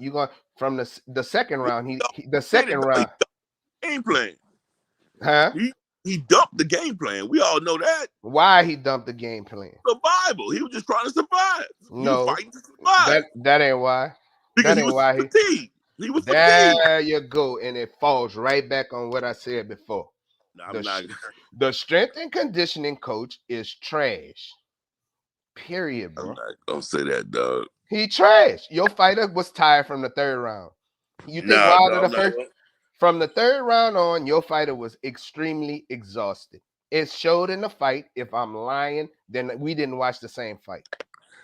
from the second round. The second round. Game plan. Huh? He dumped the game plan. We all know that. Why he dumped the game plan? Survival. He was just trying to survive. No, he was fighting to survive. That ain't why. Because that he ain't was why fatigued. He was there fatigued. There you go, and it falls right back on what I said before. No, the strength and conditioning coach is trash. Period, bro. I'm not gonna say that, dog. He trash. Your fighter was tired from the third round. You think Wilder the first? From the third round on, your fighter was extremely exhausted. It showed in the fight. If I'm lying, then we didn't watch the same fight.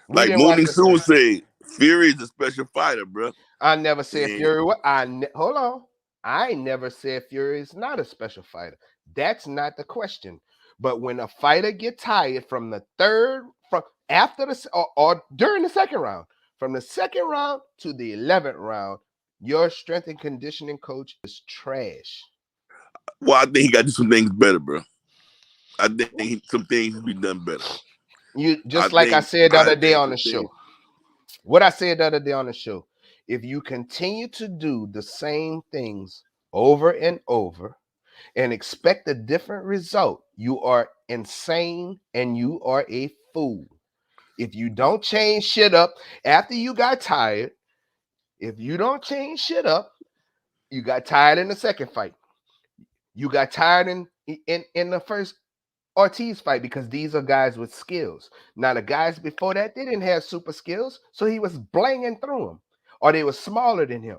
Like Mooney Soon said, Fury is a special fighter, bro. I never said Fury. Hold on. I never said Fury is not a special fighter. That's not the question. But when a fighter get tired from the third, from after the or during the second round, from the second round to the 11th round, your strength and conditioning coach is trash. Well, I think he got to do some things better, bro. I think some things be done better. You I said the other day on the show. What I said the other day on the show. If you continue to do the same things over and over and expect a different result, you are insane and you are a fool. If you don't change shit up after you got tired, if you don't change shit up, you got tired in the second fight. You got tired in the first Ortiz fight because these are guys with skills. Now, the guys before that, they didn't have super skills, so he was blanging through them, or they were smaller than him.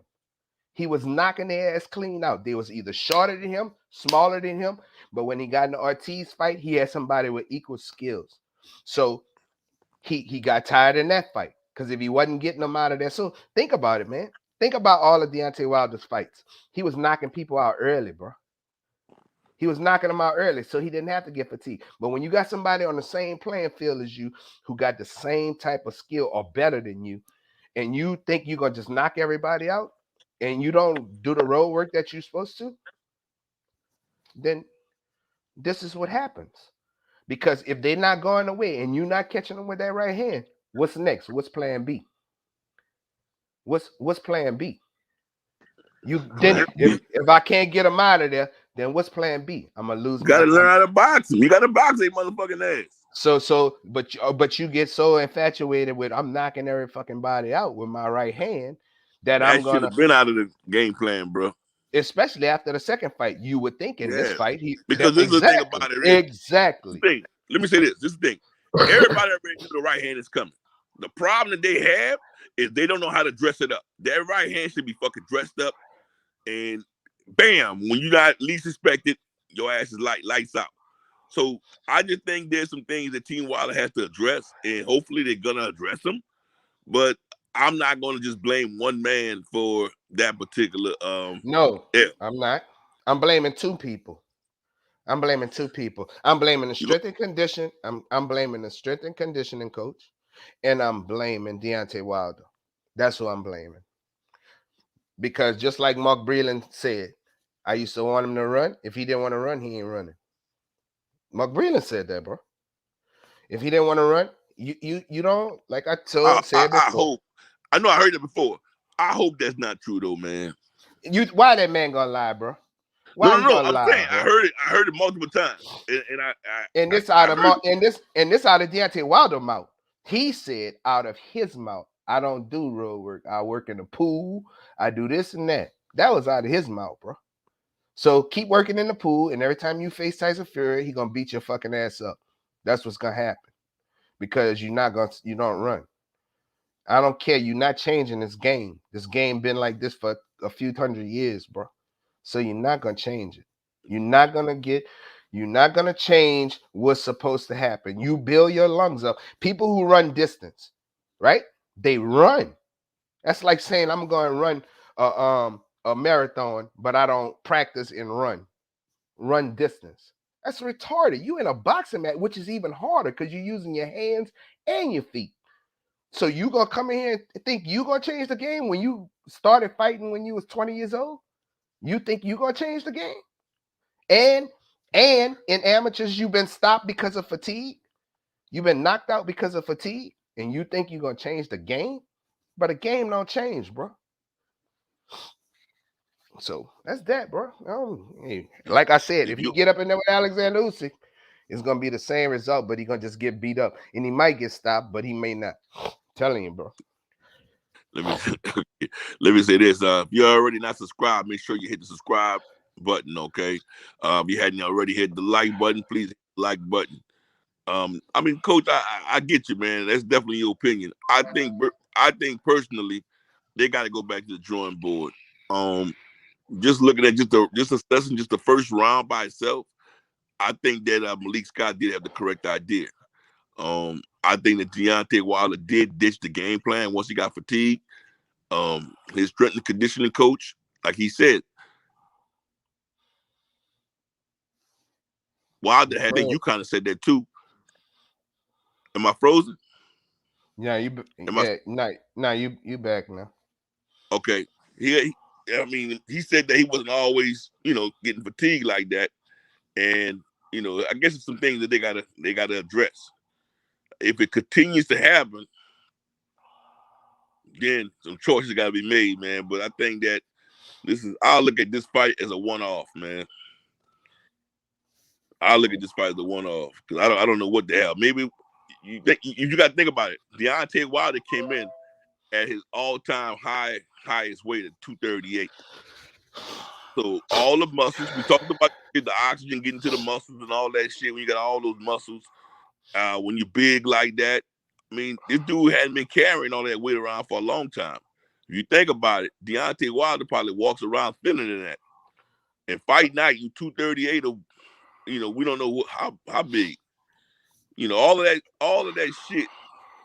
He was knocking their ass clean out. They was either shorter than him, smaller than him, but when he got in the Ortiz fight, he had somebody with equal skills. So he got tired in that fight because if he wasn't getting them out of there. So think about it, man. Think about all of Deontay Wilder's fights. He was knocking people out early, bro. He was knocking them out early, so he didn't have to get fatigued. But when you got somebody on the same playing field as you who got the same type of skill or better than you, and you think you're going to just knock everybody out, and you don't do the road work that you're supposed to, then this is what happens. Because if they're not going away and you're not catching them with that right hand, what's next? What's plan B? What's plan B? If I can't get them out of there, then what's plan B? I'm gonna lose. You gotta learn how to box him. You gotta box a motherfucking ass. But you get so infatuated with I'm knocking every fucking body out with my right hand that I'm gonna should have been out of the game plan, bro. Especially after the second fight, you would think in this fight because this is the thing about it. Really. Exactly. Let me say this. This is the thing. Everybody already knew the right hand is coming. The problem that they have is they don't know how to dress it up. Their right hand should be fucking dressed up, and bam, when you not least expected, your ass is lights out. So I just think there's some things that Team Wilder has to address, and hopefully they're gonna address them. But I'm not gonna just blame one man for that particular No, yeah. I'm not. I'm blaming two people. I'm blaming two people. I'm blaming the You know, strength and condition. I'm blaming the strength and conditioning coach, and I'm blaming Deontay Wilder. That's who I'm blaming. Because just like Mark Breland said, I used to want him to run. If he didn't want to run, he ain't running. Mark Breland said that, bro. If he didn't want to run, you don't like I said I before. hope. I know I heard it before. I hope that's not true though, man. You why that man gonna lie, bro? No, Why no, he no. gonna I'm lie, saying bro? I heard it multiple times, and And I, this out I of heard Mark it. and this out of Deontay Wilder mouth. He said out of his mouth, I don't do road work. I work in the pool. I do this and that. That was out of his mouth, bro. So keep working in the pool, and every time you face Tyson Fury, he gonna beat your fucking ass up. That's what's gonna happen because you don't run. I don't care. You're not changing this game. This game been like this for a few hundred years, bro. So you're not gonna change it. You're not gonna get. You're not gonna change what's supposed to happen. You build your lungs up. People who run distance, right? They run. That's like saying I'm going to run a marathon, but I don't practice and run distance. That's retarded. You in a boxing match, which is even harder because you're using your hands and your feet. So you gonna come in here and think you gonna change the game when you started fighting when you was 20 years old? You think you gonna change the game? And in amateurs, you've been stopped because of fatigue. You've been knocked out because of fatigue, and you think you're gonna change the game? But the game don't change, bro. So that's that, bro. Hey, like I said, If if he you get up in there with Alexander Usyk, it's gonna be the same result, but he gonna just get beat up, and he might get stopped, but he may not. I'm telling you, bro. let me let me say this. If you're already not subscribed, make sure you hit the subscribe button. Okay. If you hadn't already hit the like button, please hit the like button. I mean, Coach, I get you, man. That's definitely your opinion. I think personally, they got to go back to the drawing board. Um, just looking at just assessing just the first round by itself, I think that Malik Scott did have the correct idea. I think that Deontay Wilder did ditch the game plan once he got fatigued. His strength and conditioning coach, like he said, Wilder had. I think Go you kind of said that too. Am I frozen? Yeah, Am I you back now. okay? I mean, he said that he wasn't always, getting fatigued like that, and I guess it's some things that they gotta address. If it continues to happen, then some choices got to be made, man. But I think that I'll look at this fight as a one-off, man. I look at this fight as a one-off because I don't know what the hell. Maybe you got to think about it. Deontay Wilder came in at his all-time highest weight at 238. So all the muscles we talked about, the oxygen getting to the muscles and all that shit. When you got all those muscles, when you're big like that, I mean, this dude hadn't been carrying all that weight around for a long time. If you think about it, Deontay Wilder probably walks around feeling that. And fight night, you 238 or we don't know how big. All of that shit,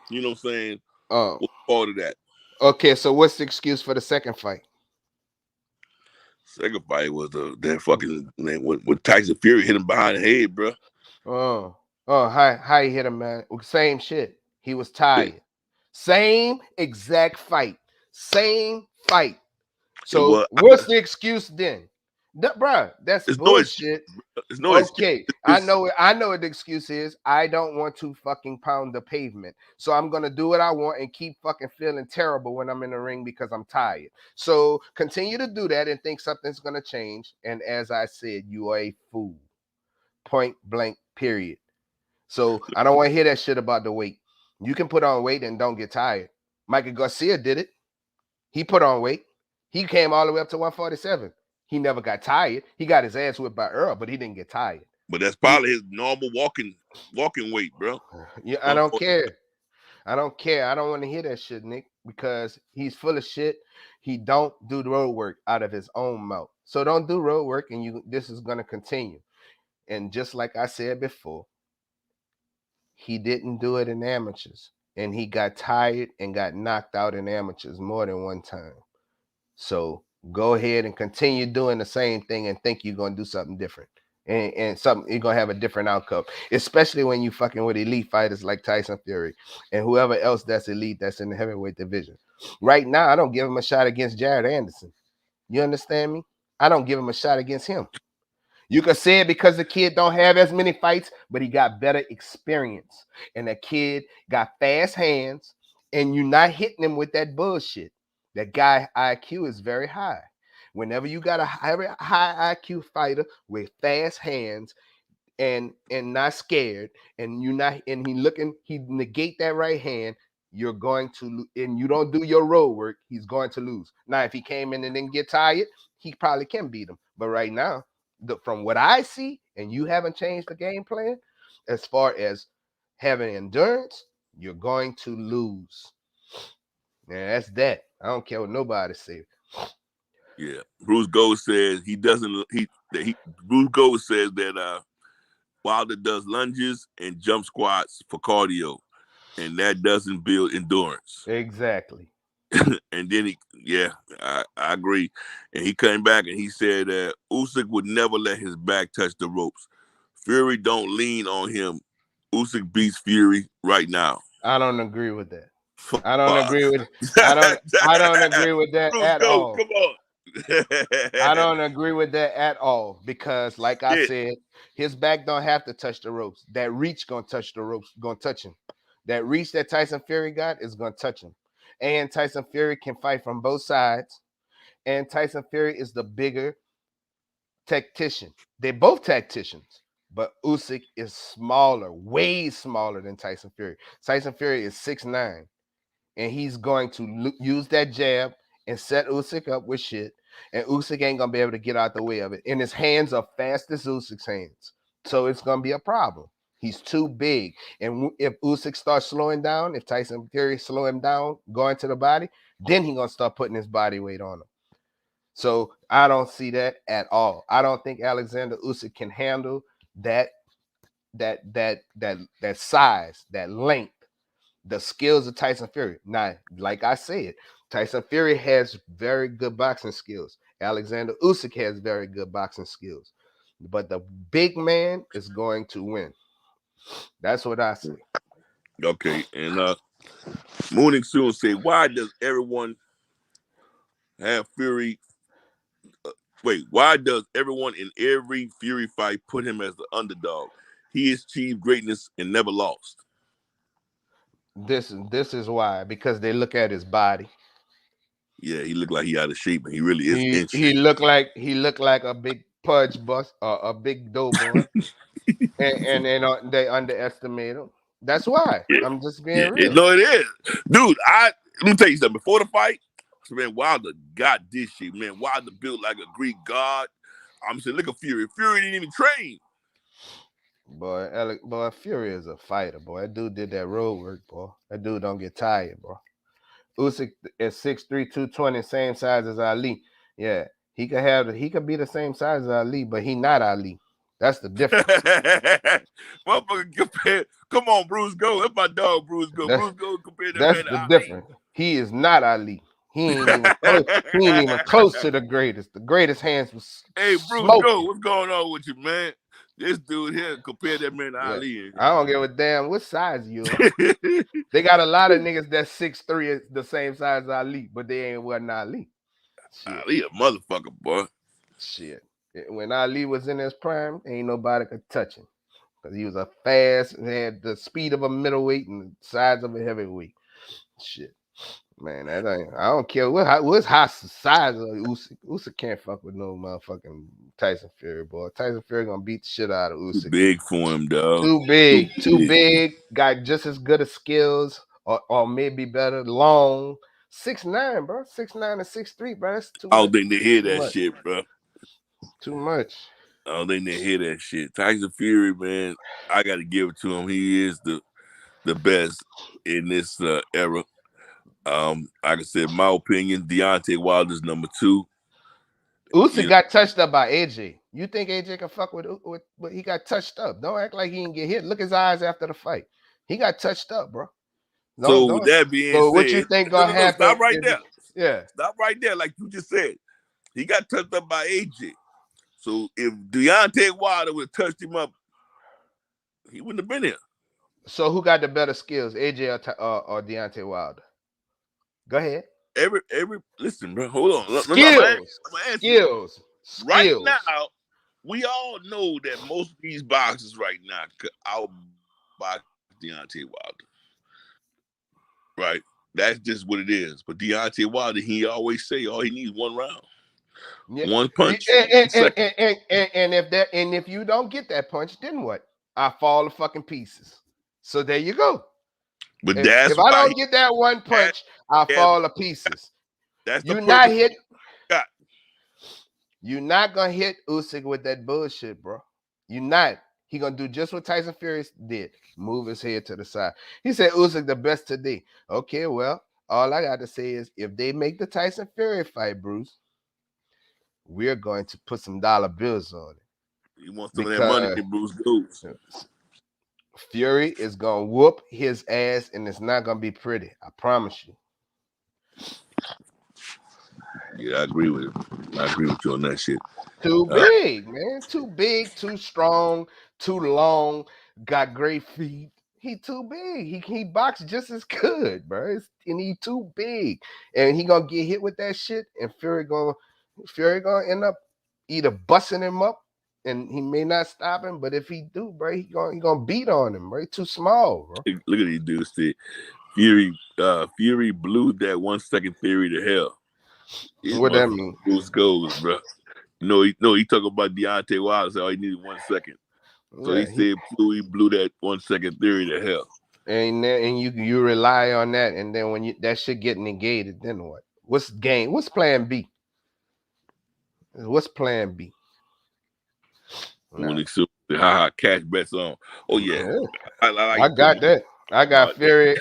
you know what I'm saying, Oh, was part of that. okay. So what's the excuse for the second fight? Second fight was that fucking man when Tyson Fury hit him behind the head, bro. Oh, how he hit him, man? Same shit. He was Yeah, tired. Same exact fight. Same fight. So well, what's the excuse then? Bruh, that's it's no excuse. bullshit. It's no excuse. Okay, It's, I know what the excuse is. I don't want to fucking pound the pavement. So I'm gonna do what I want and keep fucking feeling terrible when I'm in the ring because I'm tired. So continue to do that and think something's gonna change. And as I said, you are a fool. Point blank, period. So I don't want to hear that shit about the weight. You can put on weight and don't get tired. Michael Garcia did it. He put on weight. He came all the way up to 147. He never got tired. He got his ass whipped by Earl, but he didn't get tired. but that's He, probably his normal walking weight, bro. yeah, I don't 140. care. I don't care. I don't want to hear that shit, Nick, because he's full of shit. He don't do the road work out of his own mouth. So don't do road work, and this is gonna continue. And just like I said before, he didn't do it in amateurs. And he got tired and got knocked out in amateurs more than one time. So go ahead and continue doing the same thing and think you're going to do something different. And something you're going to have a different outcome, especially when you fucking with elite fighters like Tyson Fury and whoever else that's elite that's in the heavyweight division. Right now, I don't give him a shot against Jared Anderson. You understand me? I don't give him a shot against him. You could say it because the kid don't have as many fights, but he got better experience. And the kid got fast hands, and you're not hitting him with that bullshit. That guy IQ is very high. Whenever you got a high IQ fighter with fast hands and not scared, and you not and he negate that right hand, you're going to, and you don't do your road work, he's going to lose. Now, if he came in and didn't get tired, he probably can beat him. But right now, from what I see, and you haven't changed the game plan as far as having endurance, you're going to lose. And that's that. I don't care what nobody says. Yeah, Bruce Gold says he doesn't. Bruce Gold says that Wilder does lunges and jump squats for cardio, and that doesn't build endurance. Exactly. And then I agree. And he came back and he said that Usyk would never let his back touch the ropes. Fury don't lean on him. Usyk beats Fury right now. I don't agree with that. Fuck. I don't agree with that Bruce, at go. all. Come on. I don't agree with that at all because, like I Shit. said, his back don't have to touch the ropes. That reach gonna touch the ropes, gonna touch him. That reach that Tyson Fury got is gonna touch him. And Tyson Fury can fight from both sides. And Tyson Fury is the bigger tactician. They're both tacticians, but Usyk is smaller, way smaller than Tyson Fury. Tyson Fury is 6'9", and he's going to use that jab and set Usyk up with shit, and Usyk ain't gonna be able to get out the way of it. And his hands are fast as Usyk's hands, so it's gonna be a problem. He's too big, and if Usyk starts slowing down, if Tyson Fury slow him down, going to the body, then he's gonna start putting his body weight on him. So I don't see that at all. I don't think Alexander Usyk can handle that size, that length, the skills of Tyson Fury. Now, like I said, Tyson Fury has very good boxing skills. Alexander Usyk has very good boxing skills. But the big man is going to win. That's what I say. Okay, and Mooning Soon say, why does everyone have Fury? Why does everyone in every Fury fight put him as the underdog? He achieved greatness and never lost. This is why, because they look at his body. Yeah, he looked like he out of shape, and he really is in shape. He looked like a big pudge bus or a big doughboy, and they underestimate him. That's why. Yeah, I'm just being real. no, it is, dude. Let me tell you something. Before the fight, man, Wilder got this shit. Man, Wilder built like a Greek god. I'm saying, look at Fury. Fury didn't even train. Boy, Fury is a fighter, boy. That dude did that road work, boy. That dude don't get tired, bro. Usyk is 6'3", 220, same size as Ali. Yeah, he could be the same size as Ali, but he not Ali. That's the difference. Motherfucker, compare. Come on, Bruce Go. That's my dog, Bruce Go. Bruce Go compared that That's man to the Ali. difference. He is not Ali. He ain't even close. He ain't even close to the greatest. The greatest hands was Hey, Bruce smoking. Go, what's going on with you, man? This dude here compared that man to Ali. I don't give a damn what size you are. They got a lot of niggas that's 6'3", the same size as Ali, but they wasn't Ali. Shit. Ali a motherfucker, boy. Shit. When Ali was in his prime, ain't nobody could touch him. Because he was a fast, had the speed of a middleweight and the size of a heavyweight. Shit. Man, I don't care what's high size of Usyk. Usyk can't fuck with no motherfucking Tyson Fury, boy. Tyson Fury gonna beat the shit out of Usyk. Too big for him, dog. Too big. Got just as good of skills, or maybe better. Long, 6'9", bro. 6'9" and 6'3", bro. That's too much. I don't think they hear that shit, bro. Too much. I don't think they hear that shit. Tyson Fury, man, I got to give it to him. He is the best in this era. Like I said, my opinion, Deontay Wilder's number 2. Usyk got touched up by AJ. You think AJ can fuck with he got touched up? Don't act like he didn't get hit. Look his eyes after the fight. He got touched up, bro. So with that being So what you said, think gonna happen? stop right there. Yeah. Stop right there, like you just said. He got touched up by AJ. So if Deontay Wilder would have touched him up, he wouldn't have been here. So who got the better skills, AJ or Deontay Wilder? Go ahead. Listen, bro. Hold on. Skills. Right now, we all know that most of these boxers right now could outbox Deontay Wilder. Right? That's just what it is. But Deontay Wilder, he always say all he needs one round. Yeah. One punch. And if you don't get that punch, then what? I fall to fucking pieces. So there you go. But if I don't get that one punch, I fall to pieces. That's you're not hit. You're not gonna hit Usyk with that bullshit, bro. You're not. He gonna do just what Tyson Fury did. Move his head to the side. He said Usyk the best today. Okay, well, all I got to say is if they make the Tyson Fury fight, Bruce, we're going to put some dollar bills on it. You want some of that money, Bruce goes. Fury is gonna whoop his ass, and it's not gonna be pretty. I promise you. Yeah, I agree with it. I agree with you on that shit. Too big, man. Too big, too strong, too long. Got great feet. He too big. He boxed just as good, bro. And he too big, and he gonna get hit with that shit. And Fury gonna end up either busting him up, and he may not stop him. But if he do, bro, he gonna beat on him, bro. He too small, bro. Look at these dudes. See, Fury blew that 1 second theory to hell. What that mean? Bruce goes, bro. He talk about Deontay Wilder. So all he needed 1 second. So he said he blew that 1 second theory to hell. And you rely on that, and then when that shit get negated, then what? What's plan B? What's plan B? When they cash bets on. Oh yeah. I got that. I got Fury.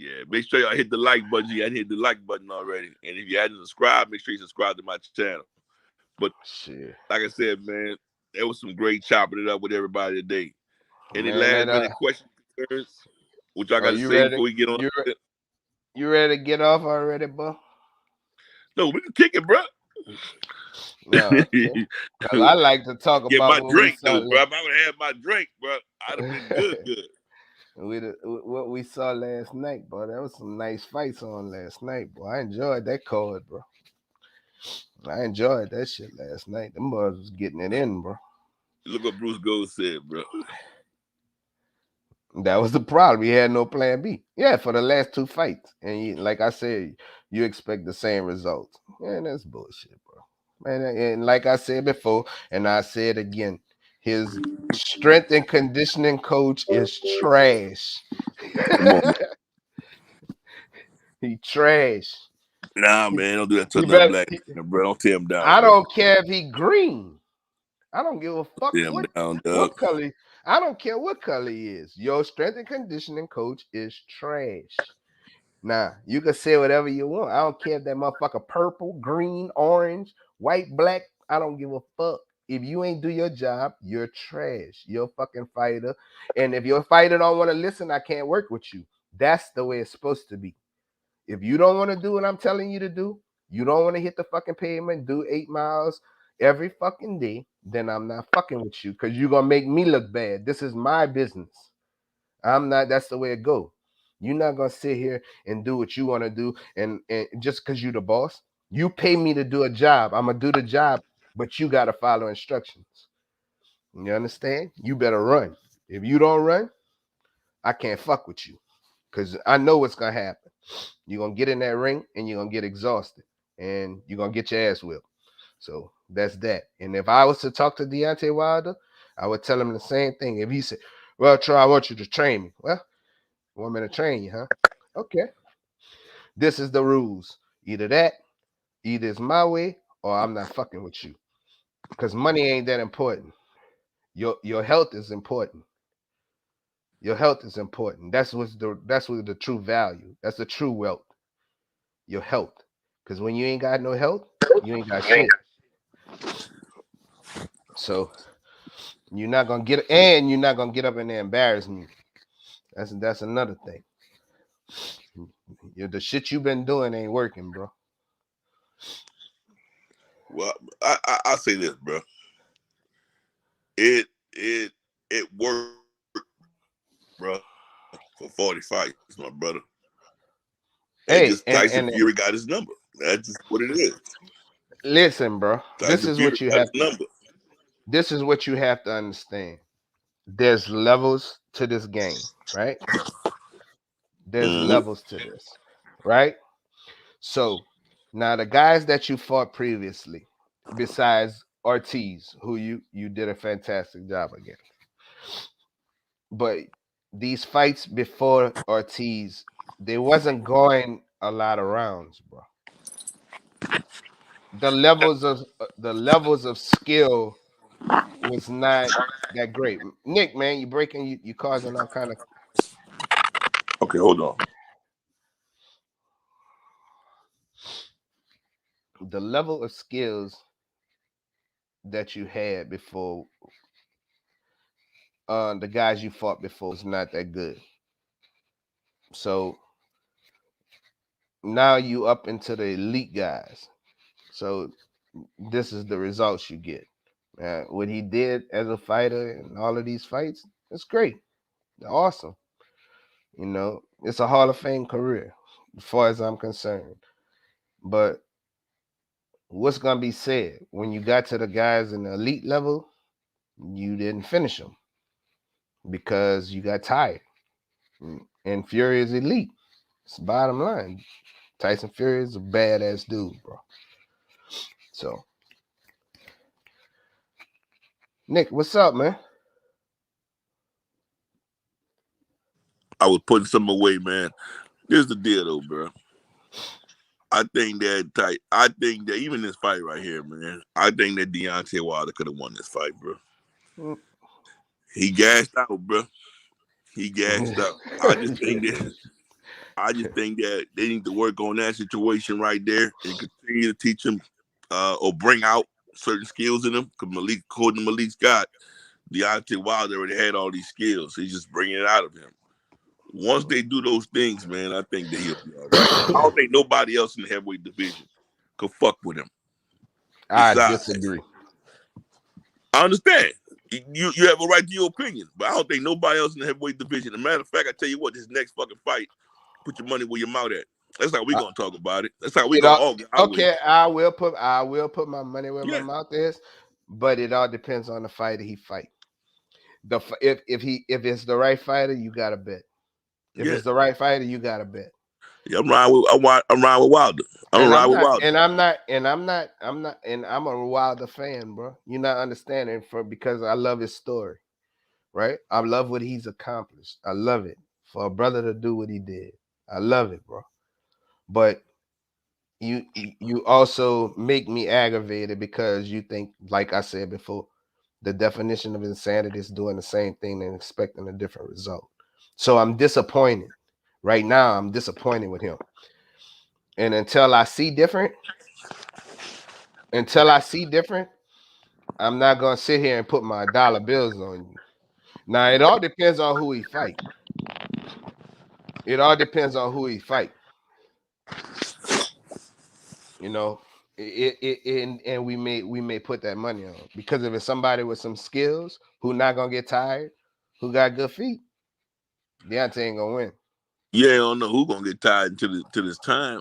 Yeah, make sure y'all hit the like button. You hadn't hit the like button already. And if you hadn't subscribed, make sure you subscribe to my channel. But shit, like I said, man, there was some great chopping it up with everybody today. Any last minute questions, concerns? What y'all got to say before we get on? You ready to get off already, bro? No, we can kick it, bro. No, okay. I like to talk about my drink, though, bro. If I would have my drink, bro, I'd have been good. What we saw last night, bro. There was some nice fights on last night, bro. I enjoyed that card, bro. I enjoyed that shit last night. Them boys was getting it in, bro. Look what Bruce Gold said, bro. That was the problem. He had no plan B. Yeah, for the last two fights. And like I said, you expect the same results. Man, that's bullshit, bro. Man, and like I said before, and I said again, his strength and conditioning coach is trash. He trash. Nah, man, don't do that to another black man, bro. Don't tear him down. I don't care if he green. I don't give a fuck what color. I don't care what color he is. Your strength and conditioning coach is trash. Nah, you can say whatever you want. I don't care if that motherfucker purple, green, orange, white, black. I don't give a fuck. If you ain't do your job, you're trash. You're a fucking fighter. And if your fighter don't want to listen, I can't work with you. That's the way it's supposed to be. If you don't want to do what I'm telling you to do, you don't want to hit the fucking pavement, do 8 miles every fucking day, then I'm not fucking with you because you're going to make me look bad. This is my business. I'm not, that's the way it goes. You're not going to sit here and do what you want to do and just because you're the boss. You pay me to do a job. I'm going to do the job, but you got to follow instructions. You understand? You better run. If you don't run, I can't fuck with you because I know what's going to happen. You're going to get in that ring and you're going to get exhausted and you're going to get your ass whipped. So that's that. And if I was to talk to Deontay Wilder, I would tell him the same thing. If he said, well, Troy, I want you to train me. Well, you want me to train you, huh? Okay. This is the rules. Either it's my way or I'm not fucking with you. Because money ain't that important. Your health is important. Your health is important. That's what the true value. That's the true wealth. Your health. Because when you ain't got no health, you ain't got shit. So you're not gonna get, and you're not gonna get up in there and embarrass me. That's another thing. The shit you've been doing ain't working, bro. Well, I say this, bro. It worked, bro, for 40 fights, my brother. And Hey, just Tyson Fury got his number. That's just what it is. Listen, bro. Tyson Fury got his number. This is what you have to understand. There's levels to this game, right? There's levels to this, right? So now the guys that you fought previously, besides Ortiz, who you did a fantastic job against, but these fights before Ortiz, they wasn't going a lot of rounds, bro. The levels of skill was not that great. Nick, man, you breaking, you causing all kind of. Okay, hold on. The level of skills that you had before, the guys you fought before was not that good. So now you up into the elite guys. So this is the results you get. What he did as a fighter in all of these fights, it's great. Awesome. It's a Hall of Fame career, as far as I'm concerned. But what's gonna be said when you got to the guys in the elite level, you didn't finish them because you got tired. And Fury is elite. It's the bottom line. Tyson Fury is a badass dude, bro. So, Nick, what's up, man? I was putting some away, man. Here's the deal, though, bro. I think that even this fight right here, man, I think that Deontay Wilder could have won this fight, bro. He gassed out, bro. He gassed out. I just think that they need to work on that situation right there and continue to teach him or bring out certain skills in him. Because according to Malik Scott, Deontay Wilder already had all these skills. He's just bringing it out of him. Once they do those things, man, I think that he'll be all right. I don't think nobody else in the heavyweight division could fuck with him. I disagree. I understand. You have a right to your opinion, but I don't think nobody else in the heavyweight division. As a matter of fact, I tell you what, this next fucking fight, put your money where your mouth at. That's how we gonna talk about it. That's how we gonna all get our okay. way. I will put my money where my mouth is, but it all depends on the fighter he fight. If it's the right fighter, you gotta bet. If it's the right fighter, you gotta bet. Yeah, I'm riding with Wilder. I'm a Wilder fan, bro. You're not understanding because I love his story, right? I love what he's accomplished. I love it for a brother to do what he did. I love it, bro. But you also make me aggravated because you think, like I said before, the definition of insanity is doing the same thing and expecting a different result. So I'm disappointed. Right now, I'm disappointed with him. And until I see different, I'm not gonna sit here and put my dollar bills on you. Now it all depends on who he fight. It all depends on who he fight. You know, and we may put that money on, because if it's somebody with some skills who not gonna get tired, who got good feet, Deontay ain't gonna win. Yeah, I don't know who gonna get tired to this time.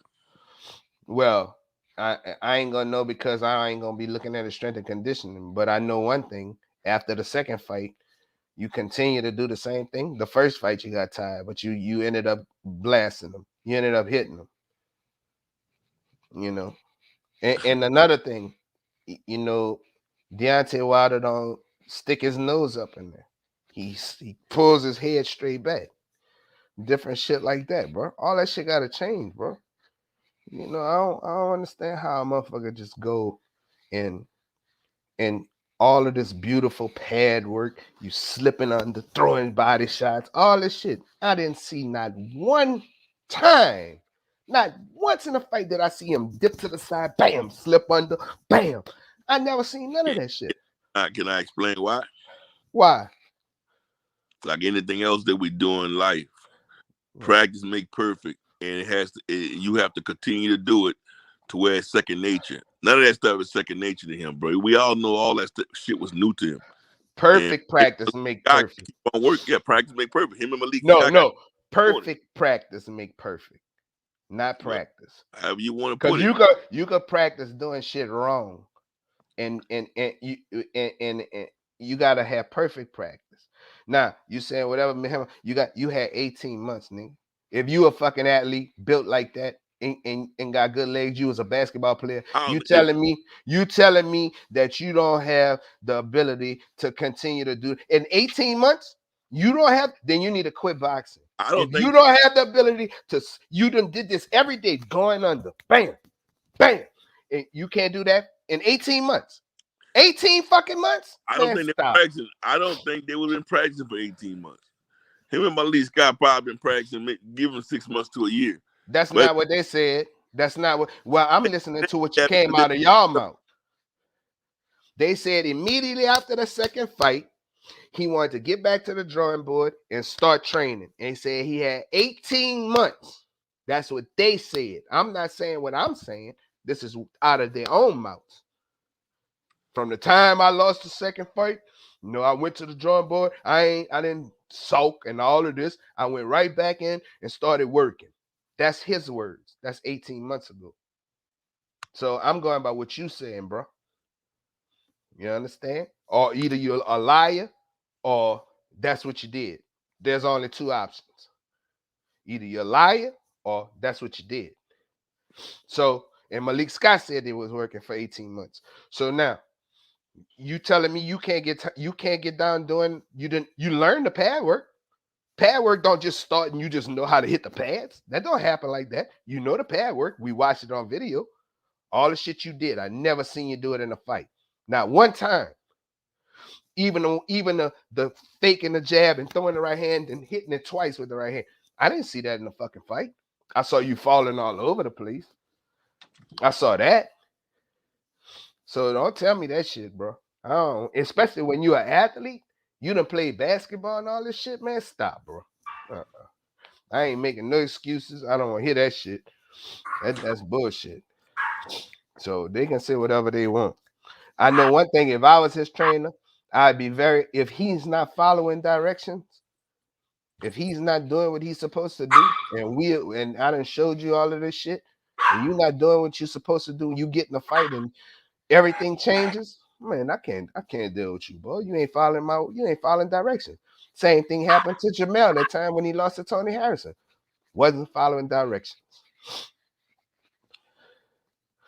Well, I ain't gonna know because I ain't gonna be looking at his strength and conditioning. But I know one thing: after the second fight, you continue to do the same thing. The first fight you got tired, but you ended up blasting them. You ended up hitting them. You know, and another thing, Deontay Wilder don't stick his nose up in there. He pulls his head straight back. Different shit like that, bro. All that shit gotta change, bro. I don't understand how a motherfucker just go and all of this beautiful pad work, you slipping under, throwing body shots, all this shit. I didn't see not one time Not once in a fight did I see him dip to the side, bam, slip under, bam. I never seen none of that shit. Can I explain why? Why? Like anything else that we do in life, practice make perfect, and you have to continue to do it to where it's second nature. None of that stuff is second nature to him, bro. We all know all that shit was new to him. And Perfect practice make God perfect. keep on work. Yeah, practice make perfect. Him and Malik No, Scott got no. Perfect practice make perfect, not well, practice. however you want to Because put it. you could practice doing shit wrong, and you gotta have perfect practice. Now you saying whatever you had 18 months, nigga. If you a fucking athlete built like that and got good legs, you was a basketball player. You telling me that you don't have the ability to continue to do in 18 months? You don't have, then you need to quit boxing. If you don't have the ability to, you done did this every day going under, bam, bam, and you can't do that in 18 months. 18 fucking months? I don't think they're practicing. I don't think they would have been practicing for 18 months. Him and Malik Scott probably been practicing, give him 6 months to a year. That's not what they said. That's not what. Well, I'm listening to what you came out of y'all mouth. They said immediately after the second fight, he wanted to get back to the drawing board and start training. And he said he had 18 months. That's what they said. I'm not saying what I'm saying. This is out of their own mouths. From the time I lost the second fight, I went to the drawing board. I didn't sulk and all of this. I went right back in and started working. That's his words. That's 18 months ago. So I'm going by what you saying, bro. You understand? Or either you're a liar or that's what you did. There's only two options. Either you're a liar or that's what you did. So, and Malik Scott said it was working for 18 months. So now, you telling me you can't get down doing, you learn the pad work. Pad work don't just start and you just know how to hit the pads. That don't happen like that. You know the pad work. We watched it on video. All the shit you did, I never seen you do it in a fight. Not one time. Even the faking the jab and throwing the right hand and hitting it twice with the right hand. I didn't see that in the fucking fight. I saw you falling all over the place. I saw that. So don't tell me that shit, bro. I don't, especially when you're an athlete. You done played basketball and all this shit, man. Stop, bro. I ain't making no excuses. I don't want to hear that shit. That's bullshit. So they can say whatever they want. I know one thing. If I was his trainer, I'd be if he's not following directions, if he's not doing what he's supposed to do, and I done showed you all of this shit, and you're not doing what you're supposed to do, you get in a fight and everything changes, man, I can't deal with you, bro. You ain't following direction. Same thing happened to Jamel that time when he lost to Tony Harrison. Wasn't following directions.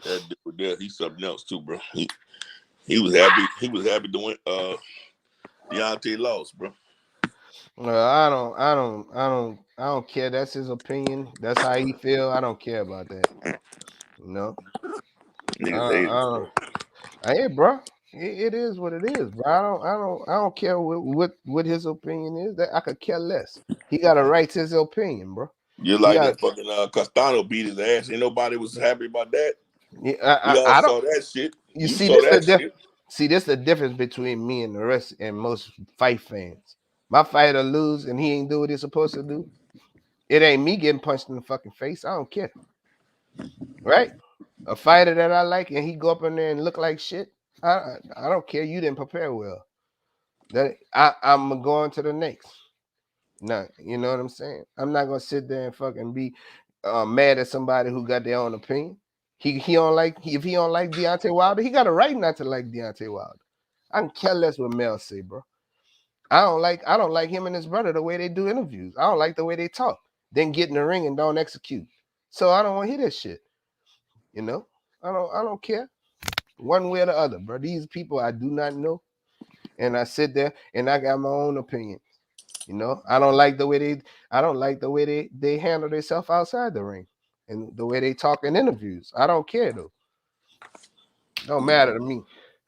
That dude there, he's something else too, bro. He was happy. He was happy to win. Deontay lost, bro. I don't care. That's his opinion. That's how he feel. I don't care about that. Hey, bro. It is what it is, bro. I don't care what his opinion is. That I could care less. He got a right to his opinion, bro. You're like that fucking Castano beat his ass. Ain't nobody was happy about that. Yeah, we all saw that shit. You see, saw that shit. See, this is the difference between me and the rest and most fight fans. My fighter lose and he ain't do what he's supposed to do. It ain't me getting punched in the fucking face. I don't care. Right? A fighter that I like and he go up in there and look like shit. I don't care. You didn't prepare well. I'm going to the next. No, you know what I'm saying? I'm not gonna sit there and fucking be mad at somebody who got their own opinion. If he don't like Deontay Wilder, he got a right not to like Deontay Wilder. I can care less what Mel say, bro. I don't like him and his brother the way they do interviews. I don't like the way they talk. Then get in the ring and don't execute. So I don't want to hear that shit. I don't care. One way or the other, bro. These people I do not know. And I sit there and I got my own opinion. I don't like the way they handle themselves outside the ring and the way they talk in interviews. I don't care though. Don't matter to me.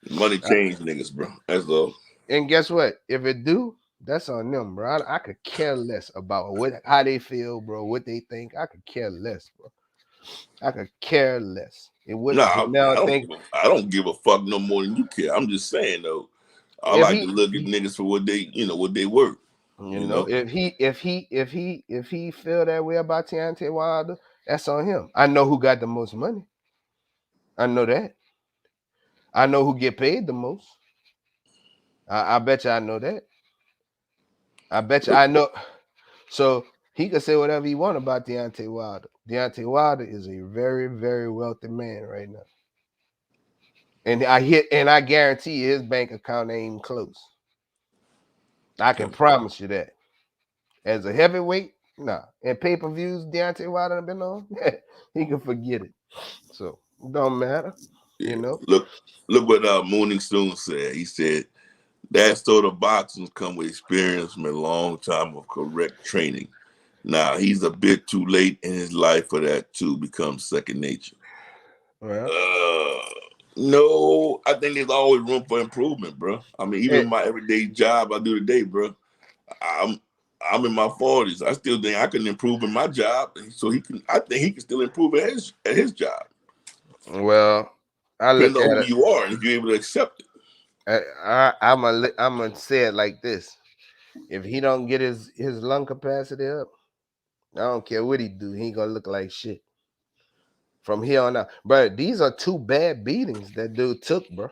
Money change niggas, bro. That's all. And guess what? If it do, that's on them, bro. I could care less about how they feel, bro, what they think. I could care less, bro. I could care less. It wouldn't. Nah, Now I don't give a fuck no more than you care. I'm just saying though, I if like to look at niggas for what they, what they worth. if he feel that way about Deontay Wilder, that's on him. I know who got the most money. I know that. I know who get paid the most. I bet you I know that. I bet you I know. So he can say whatever he want about Deontay Wilder. Deontay Wilder is a very, very wealthy man right now. And I guarantee you his bank account ain't even close. I can promise you that. As a heavyweight, nah. And pay-per-views Deontay Wilder been on, he can forget it. So it don't matter. Yeah. You know. Look what Mooning Soon said. He said that sort of boxing come with experience from a long time of correct training. Now he's a bit too late in his life for that to become second nature. Well, No, I think there's always room for improvement, bro. I mean, even my everyday job I do today, bro. I'm in my 40s. I still think I can improve in my job, so I think he can still improve at his job. Well, I Depends look on at who it. you are and if you're able to accept it. I'm gonna say it like this: if he don't get his lung capacity up, I don't care what he do. He ain't gonna look like shit from here on out. Bro, these are two bad beatings that dude took, bro.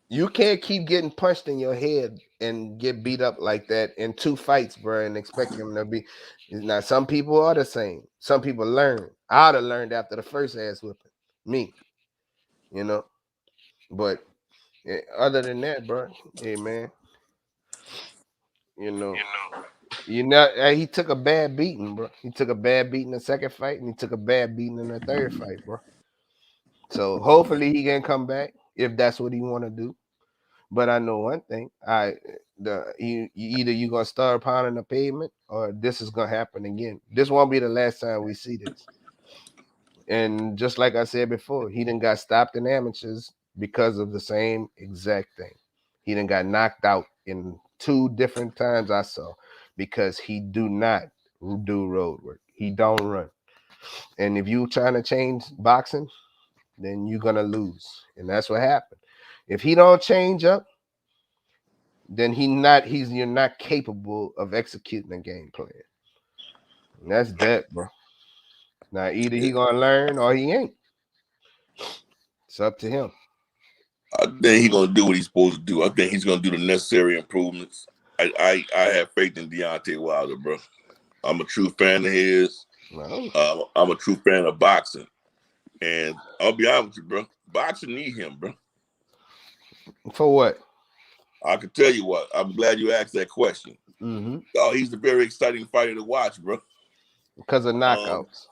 You can't keep getting punched in your head and get beat up like that in two fights, bro, and expect him to be. Now, some people are the same. Some people learn. I'd have learned after the first ass whipping. Me, you know. But other than that, bro, hey man, you know, he took a bad beating, bro. He took a bad beating in the second fight, and he took a bad beating in the third fight, bro. So hopefully he can come back if that's what he want to do. But I know one thing: either you gonna start pounding the pavement, or this is gonna happen again. This won't be the last time we see this. And just like I said before, he done got stopped in amateurs because of the same exact thing. He done got knocked out in 2 different times I saw because he do not do road work. He don't run. And if you trying to change boxing, then you're gonna lose. And that's what happened. If he don't change up, then you're not capable of executing a game plan. And that's that, bro. Now either he gonna learn or he ain't. It's up to him. I think he's gonna do what he's supposed to do. I think he's gonna do the necessary improvements. I have faith in Deontay Wilder, bro. I'm a true fan of his. Well, I'm a true fan of boxing, and I'll be honest with you, bro. Boxing need him, bro. for what? I can tell you what. I'm glad you asked that question. Mm-hmm. Oh, he's a very exciting fighter to watch, bro. Because of knockouts.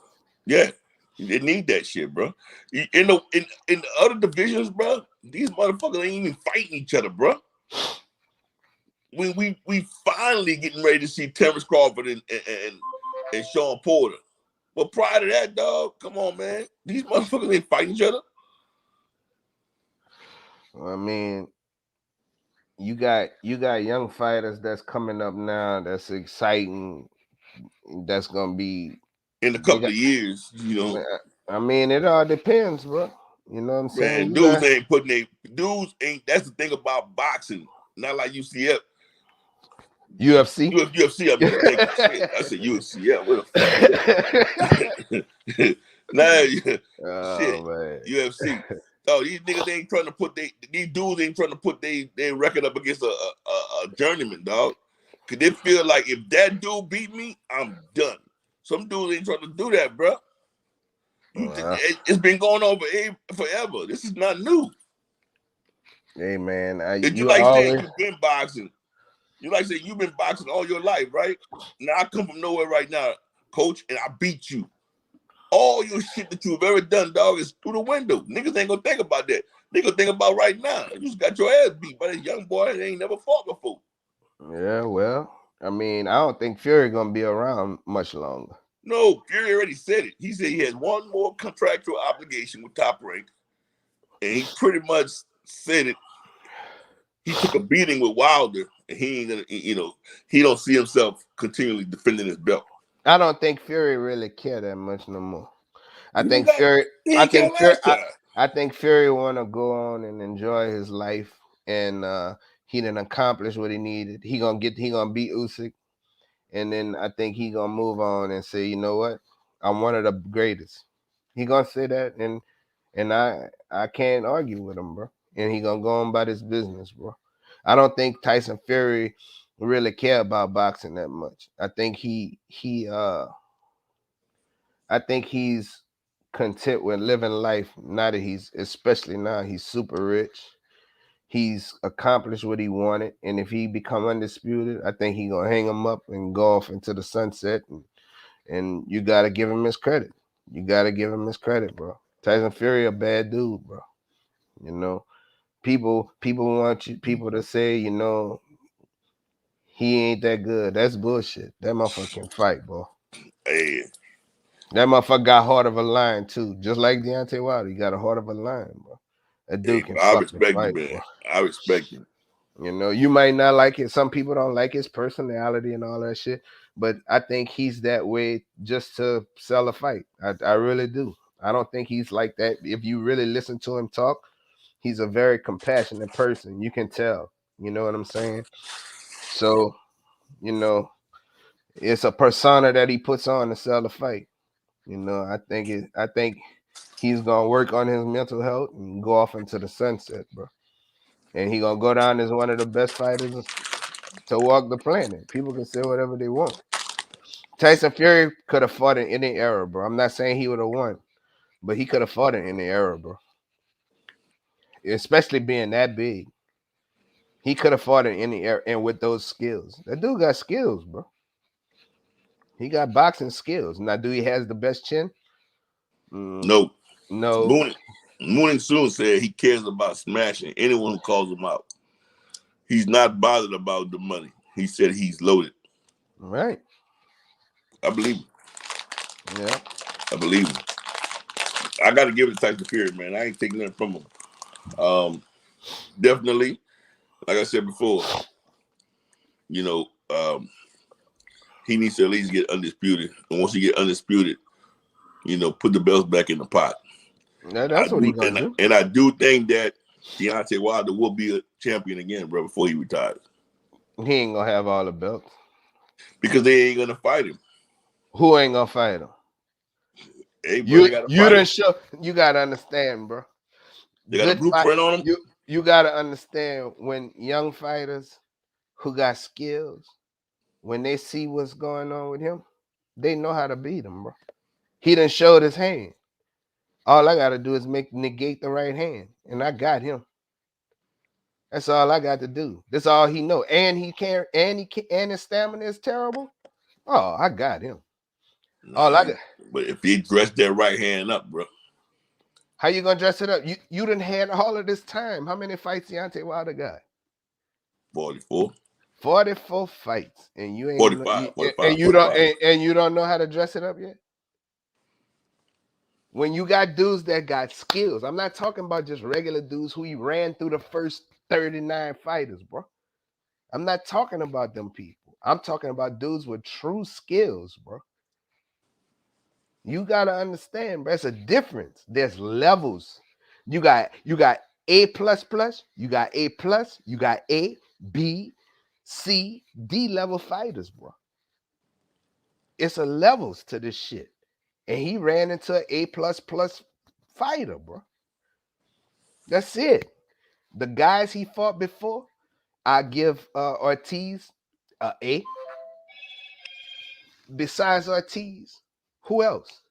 Yeah, they need that shit, bro. In the other divisions, bro, these motherfuckers ain't even fighting each other, bro. We finally getting ready to see Terrence Crawford and Sean Porter. But prior to that, dog, come on, man. These motherfuckers ain't fighting each other. I mean, you got young fighters that's coming up now that's exciting. That's gonna be In a couple of years, I mean, it all depends, bro. You know what I'm saying? Man, dudes ain't that's the thing about boxing. Not like UCF. UFC. UFC, I mean, thank you. Shit. I said UFC. Yeah, where the fuck is that? Shit. Man. UFC. Oh, these niggas ain't trying to put these dudes ain't trying to put their record up against a journeyman, dog. Cause they feel like if that dude beat me, I'm done. Some dudes ain't trying to do that, bro. It's been going on forever. This is not new. Hey man, You like saying you've been boxing. You like saying you've been boxing all your life, right? Now I come from nowhere right now, coach, and I beat you. All your shit that you've ever done, dog, is through the window. Niggas ain't gonna think about that. They gonna think about right now. You just got your ass beat by this young boy that ain't never fought before. Yeah, well, I mean, I don't think Fury gonna be around much longer. No, Fury already said it. He said he has one more contractual obligation with Top Rank, and he pretty much said it. He took a beating with Wilder, and he ain't gonna, he don't see himself continually defending his belt. I don't think Fury really care that much no more. I You think got Fury. he I ain't care think Fury. last time. I think Fury want to go on and enjoy his life, and he didn't accomplish what he needed. He gonna beat Usyk, and then I think he gonna move on and say, you know what, I'm one of the greatest. He gonna say that, and I can't argue with him, bro. And he gonna go on about his business, bro. I don't think Tyson Fury really care about boxing that much. I think he's content with living life. Now that especially now he's super rich. He's accomplished what he wanted, and if he become undisputed, I think he gonna hang him up and go off into the sunset. And you gotta give him his credit. You gotta give him his credit, bro. Tyson Fury a bad dude, bro. You know, people want people to say, he ain't that good. That's bullshit. That motherfucker can fight, bro. Hey, That motherfucker got heart of a lion too, just like Deontay Wilder. He got a heart of a lion, bro. That hey, dude can bro, I fucking respect the fight, man. bro. I respect him. You might not like it. Some people don't like his personality and all that shit, but I think he's that way just to sell a fight. I really do. I don't think he's like that. If you really listen to him talk, he's a very compassionate person. You can tell. You know what I'm saying? So, you know, it's a persona that he puts on to sell the fight. I think he's gonna work on his mental health and go off into the sunset, bro. And he gonna go down as one of the best fighters to walk the planet. People can say whatever they want. Tyson Fury could have fought in any era, bro. I'm not saying he would have won, but he could have fought in any era, bro. Especially being that big. He could have fought in any era and with those skills. That dude got skills, bro. He got boxing skills. Now, do he has the best chin? No, No. Mooning soon said he cares about smashing anyone who calls him out. He's not bothered about the money. He said he's loaded. Right. I believe him. Yeah. I believe him. I got to give it to Tyson Fury, man. I ain't taking nothing from him. Definitely, like I said before, you know, he needs to at least get undisputed. And once he get undisputed, put the belts back in the pot. That's what he gonna do. And I do think that Deontay Wilder will be a champion again, bro, before he retires. He ain't gonna have all the belts. Because they ain't gonna fight him. Who ain't gonna fight him? Hey, bro, they gotta fight him. You gotta understand, bro. They got a blueprint on him. You gotta understand when young fighters who got skills, when they see what's going on with him, they know how to beat him, bro. He done showed his hand. All I gotta do is negate the right hand, and I got him. That's all I got to do. That's all he know. And he can't. And his stamina is terrible. Oh, I got him. All I got. But if he dressed that right hand up, bro. How you gonna dress it up? You done had all of this time. How many fights Deontay Wilder got? 44. 44 fights, and you ain't 45. and you don't know how to dress it up yet. When you got dudes that got skills, I'm not talking about just regular dudes who he ran through the first 39 fighters, bro. I'm not talking about them people. I'm talking about dudes with true skills, bro. You gotta understand, bro. It's a difference. There's levels. You got A plus plus, you got A plus, you got A, B, C, D level fighters, bro. It's a levels to this shit. And he ran into an A plus plus fighter, bro. That's it. The guys he fought before, I give Ortiz A. Besides Ortiz, who else?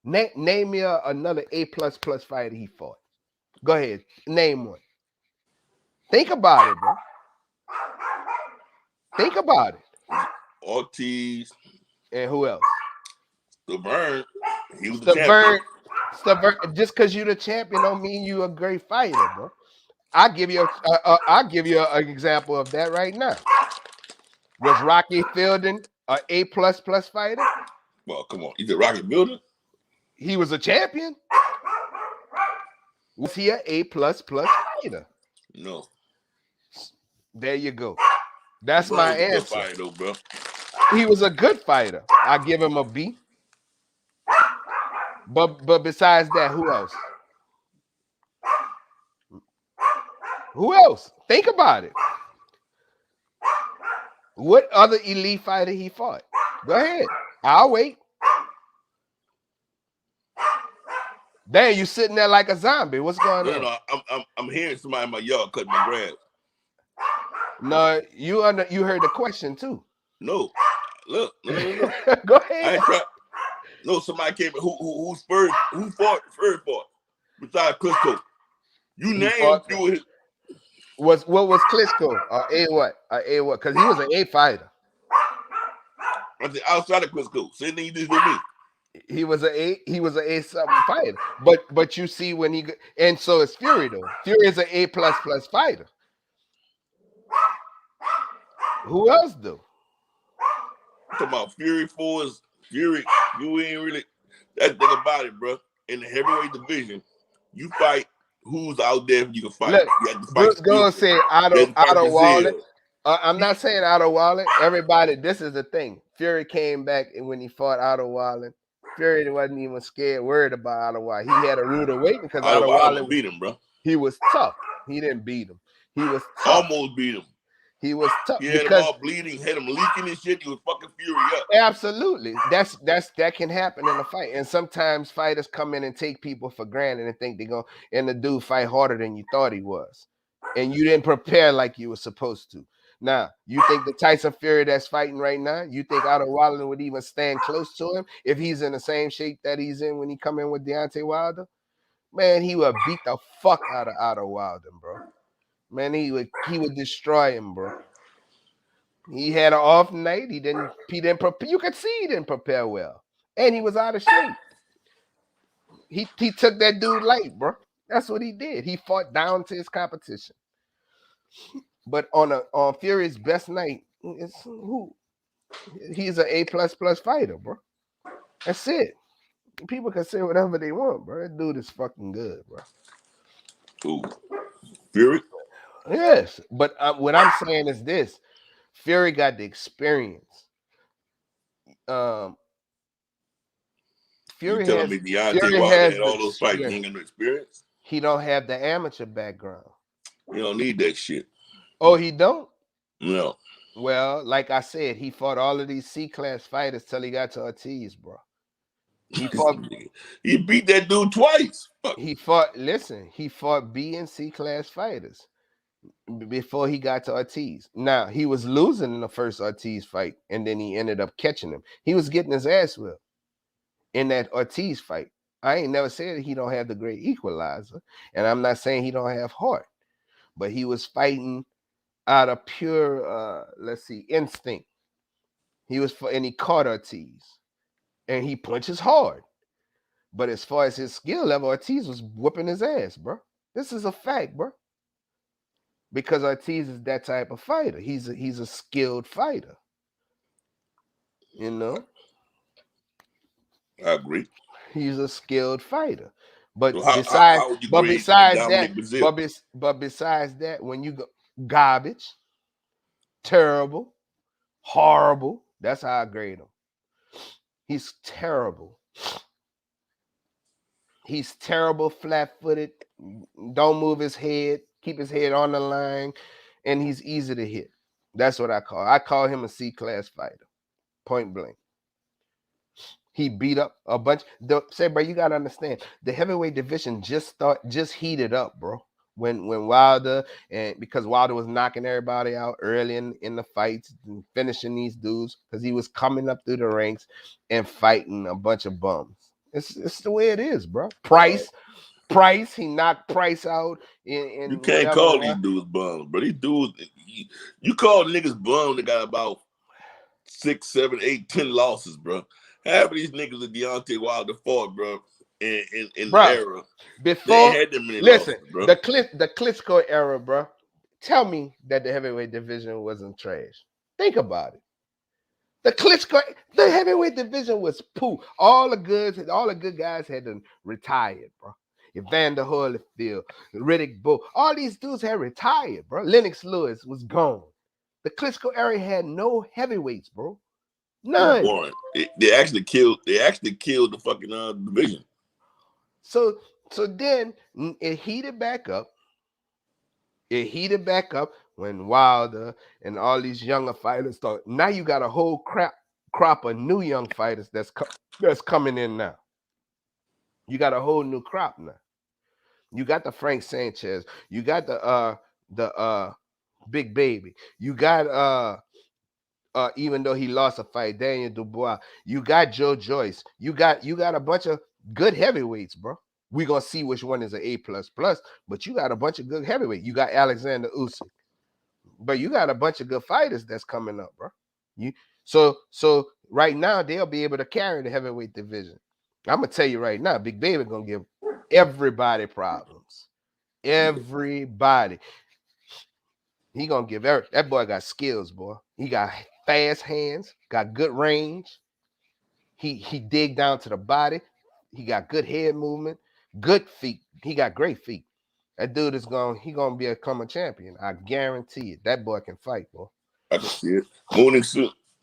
Name me another A plus plus fighter he fought. Go ahead, name one. Think about it, bro. Think about it. Ortiz. And who else? Laverne. He was the champion. Just because you're the champion don't mean you a great fighter, bro. I'll give you an example of that right now. Was Rocky Fielding an A plus plus fighter? Well, come on. He's a Rocky Fielding? He was a champion. Was he an A plus plus fighter? No. There you go. That's my answer. Fighter, though, bro. He was a good fighter. I give him a B. But besides that, who else? Who else? Think about it. What other elite fighter he fought? Go ahead. I'll wait. Damn, you sitting there like a zombie. What's going on? No, I'm hearing somebody in my yard cutting my grass. No, you heard the question too. No, look. Go ahead. No, somebody came. Who fought first? Besides Klitschko, you named you. What was Klitschko? A what? A what? Because he was an A fighter. I said outside of Klitschko. Same thing you did with me. He was an A something fighter. But you see when he and so is Fury though. Fury is an A plus fighter. Who else do? I'm talking about Fury Force. Fury, you ain't really that thing about it, bro. In the heavyweight division, you fight who's out there you can fight. Look, you have to fight go and say Otto Wallet. I'm not saying Otto Wallet. Everybody, this is the thing. Fury came back and when he fought Otto Wallet, Fury wasn't even scared, worried about Otto Wallet. He had a rude awakening because Otto Wallet beat him, bro. He was tough. He didn't beat him. He was tough. Almost beat him. He was tough. He had him all bleeding, had him leaking and shit. He was fucking Fury up. Absolutely. That can happen in a fight. And sometimes fighters come in and take people for granted and think they're going and the dude fight harder than you thought he was. And you didn't prepare like you were supposed to. Now, you think the Tyson Fury that's fighting right now, you think Otto Wilder would even stand close to him if he's in the same shape that he's in when he come in with Deontay Wilder? Man, he would beat the fuck out of Otto Wilder, bro. Man, he would destroy him, bro. He had an off night. He didn't prepare. You could see he didn't prepare well. And he was out of shape. He took that dude light, bro. That's what he did. He fought down to his competition. But on Fury's best night, he's an A plus fighter, bro. That's it. People can say whatever they want, bro. That dude is fucking good, bro. Ooh. Fury? Yes, but what I'm saying is this: Fury got the experience. Fury telling me Deontay Wilder had all those fights, he ain't got no experience? He don't have the amateur background. You don't need that shit. Oh, he don't? No. Well, like I said, he fought all of these C-class fighters till he got to Ortiz, bro. He beat that dude twice. He fought B and C-class fighters before he got to Ortiz. Now, he was losing in the first Ortiz fight, and then he ended up catching him. He was getting his ass whipped in that Ortiz fight. I ain't never said he don't have the great equalizer, and I'm not saying he don't have heart, but he was fighting out of pure, instinct. And he caught Ortiz, and he punches hard. But as far as his skill level, Ortiz was whooping his ass, bro. This is a fact, bro. Because Ortiz is that type of fighter. He's a skilled fighter. You know? I agree. He's a skilled fighter. But so besides that, when you go garbage, terrible, horrible, that's how I grade him. He's terrible. He's terrible, flat-footed, don't move his head, keep his head on the line, and he's easy to hit. That's what I call him a C-class fighter, point blank. He beat up a bunch. Bro, you gotta understand, the heavyweight division just heated up, bro. When Wilder, and because Wilder was knocking everybody out early in the fights and finishing these dudes because he was coming up through the ranks and fighting a bunch of bums. It's the way it is, bro. Price, he knocked Price out. You can't call these dudes bums, bro. These dudes, you call niggas bums that got about 6, 7, 8, 10 losses, bro. Half of these niggas are Deontay Wilder fought, bro. In the era before they had them many losses, bro. the Klitschko era, bro. Tell me that the heavyweight division wasn't trash. Think about it. The heavyweight division was poo. All the good guys had retired, bro. Evander Holyfield, Riddick Bowe, all these dudes had retired, bro. Lennox Lewis was gone. The Klitschko era had no heavyweights, bro. None. Warren. They actually killed. They actually killed the fucking division. So then it heated back up. It heated back up when Wilder and all these younger fighters thought. Now you got a whole crop of new young fighters that's coming in now. You got a whole new crop now. You got the Frank Sanchez. You got the Big Baby. You got even though he lost a fight, Daniel Dubois. You got Joe Joyce. You got a bunch of good heavyweights, bro. We're gonna see which one is an A++, but you got a bunch of good heavyweight. You got Alexander Usyk. But you got a bunch of good fighters that's coming up, bro. So right now they'll be able to carry the heavyweight division. I'm gonna tell you right now, Big Baby gonna give everybody problems. Everybody. He gonna give that boy got skills, boy. He got fast hands, got good range. He dig down to the body. He got good head movement, good feet. He got great feet. That dude is gonna become a champion. I guarantee it. That boy can fight, boy. I can see it.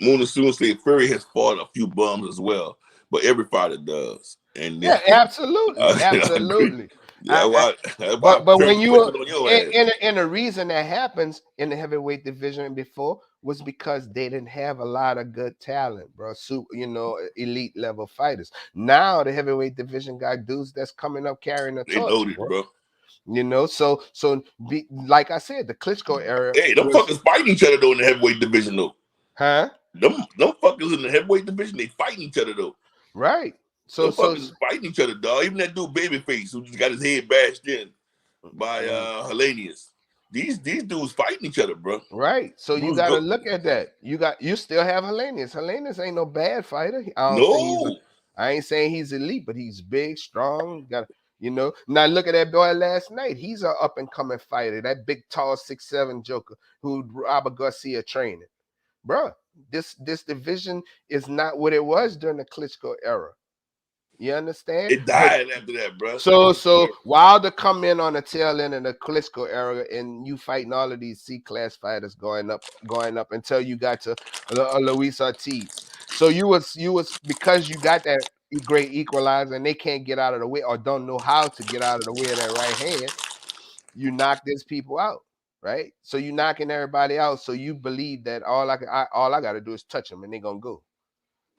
Moon soon said Fury has fought a few bums as well, but every fighter does. And yeah, absolutely, absolutely. But when you were and the reason that happens in the heavyweight division before was because they didn't have a lot of good talent, bro. Elite level fighters. Now the heavyweight division got dudes that's coming up carrying the torch, loaded, bro. Like I said, the Klitschko era. Hey, them fuckers fighting each other though in the heavyweight division though. Huh? Them fuckers in the heavyweight division, they fighting each other though. Right. Them fuckers fighting each other, dog. Even that dude Babyface who just got his head bashed in by Hellenius. These dudes fighting each other, bro. Right. So you gotta look at that. You still have Hellenius. Hellenius ain't no bad fighter. I ain't saying he's elite, but he's big, strong. Now look at that boy last night. He's an up and coming fighter. That big, tall, 6'7" joker who Robert Garcia training, bro. This division is not what it was during the Klitschko era. You understand? It died after that, bro. So Wilder come in on the tail end of the Klitschko era, and you fighting all of these C-class fighters going up until you got to Luis Ortiz. So you was because you got that great equalizer, and they can't get out of the way or don't know how to get out of the way of that right hand. You knock these people out, right? So you knocking everybody out. So you believe that all I got to do is touch them, and they're gonna go.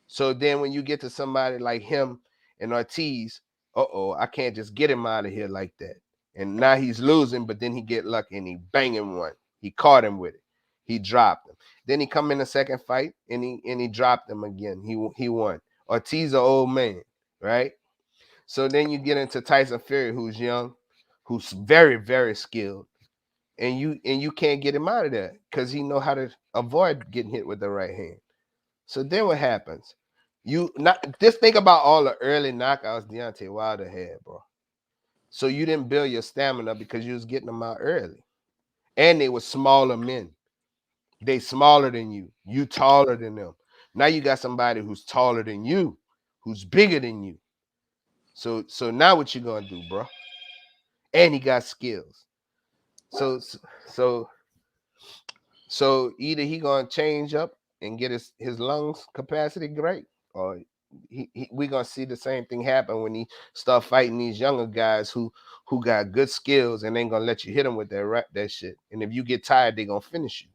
So then when you get to somebody like him and Ortiz, I can't just get him out of here like that. And now he's losing, but then he get lucky and he banging one. He caught him with it. He dropped him. Then he come in the second fight and he dropped him again. He won. Ortiz, an old man, right? So then you get into Tyson Fury, who's young, who's very, very skilled, and you can't get him out of there because he know how to avoid getting hit with the right hand. So then what happens? Just think about all the early knockouts Deontay Wilder had, bro. So you didn't build your stamina because you was getting them out early. And they were smaller men. They smaller than you. You taller than them. Now you got somebody who's taller than you, who's bigger than you. So now what you gonna do, bro? And he got skills. So either he gonna change up and get his lungs capacity great, or we gonna see the same thing happen when he start fighting these younger guys who got good skills and ain't gonna let you hit them with that shit. And if you get tired, they gonna finish you.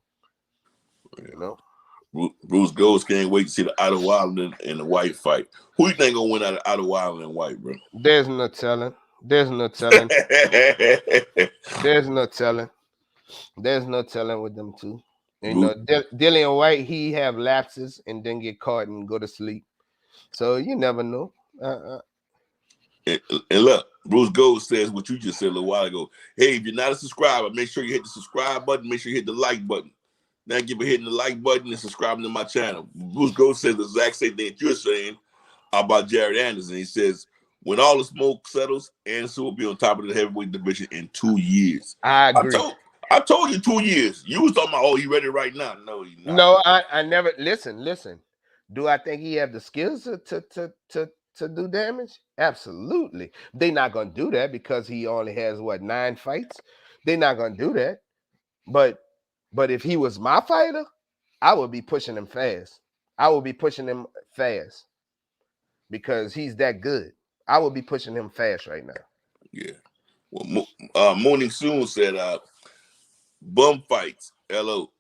Bruce Goes can't wait to see the Otto Wilder and the White fight. Who you think gonna win out of Otto Wilder and White, bro? There's no telling. There's no telling. There's no telling. There's no telling with them two. Dillian White, he have lapses and then get caught and go to sleep. So you never know. And look, Bruce Gold says what you just said a little while ago. Hey, if you're not a subscriber, make sure you hit the subscribe button. Make sure you hit the like button. Thank you for hitting the like button and subscribing to my channel. Bruce Gold says the exact same thing that you're saying about Jared Anderson. He says, when all the smoke settles, Anderson will be on top of the heavyweight division in 2 years. I agree. I told you 2 years. You was talking about, oh, he ready right now. No, he's not. No, I never listen. Do I think he have the skills to do damage? Absolutely. They're not gonna do that because he only has 9 fights. They're not gonna do that. But if he was my fighter, I would be pushing him fast. I would be pushing him fast because he's that good. I would be pushing him fast right now. Yeah. Well, Morning Soon said, bum fights, LOL.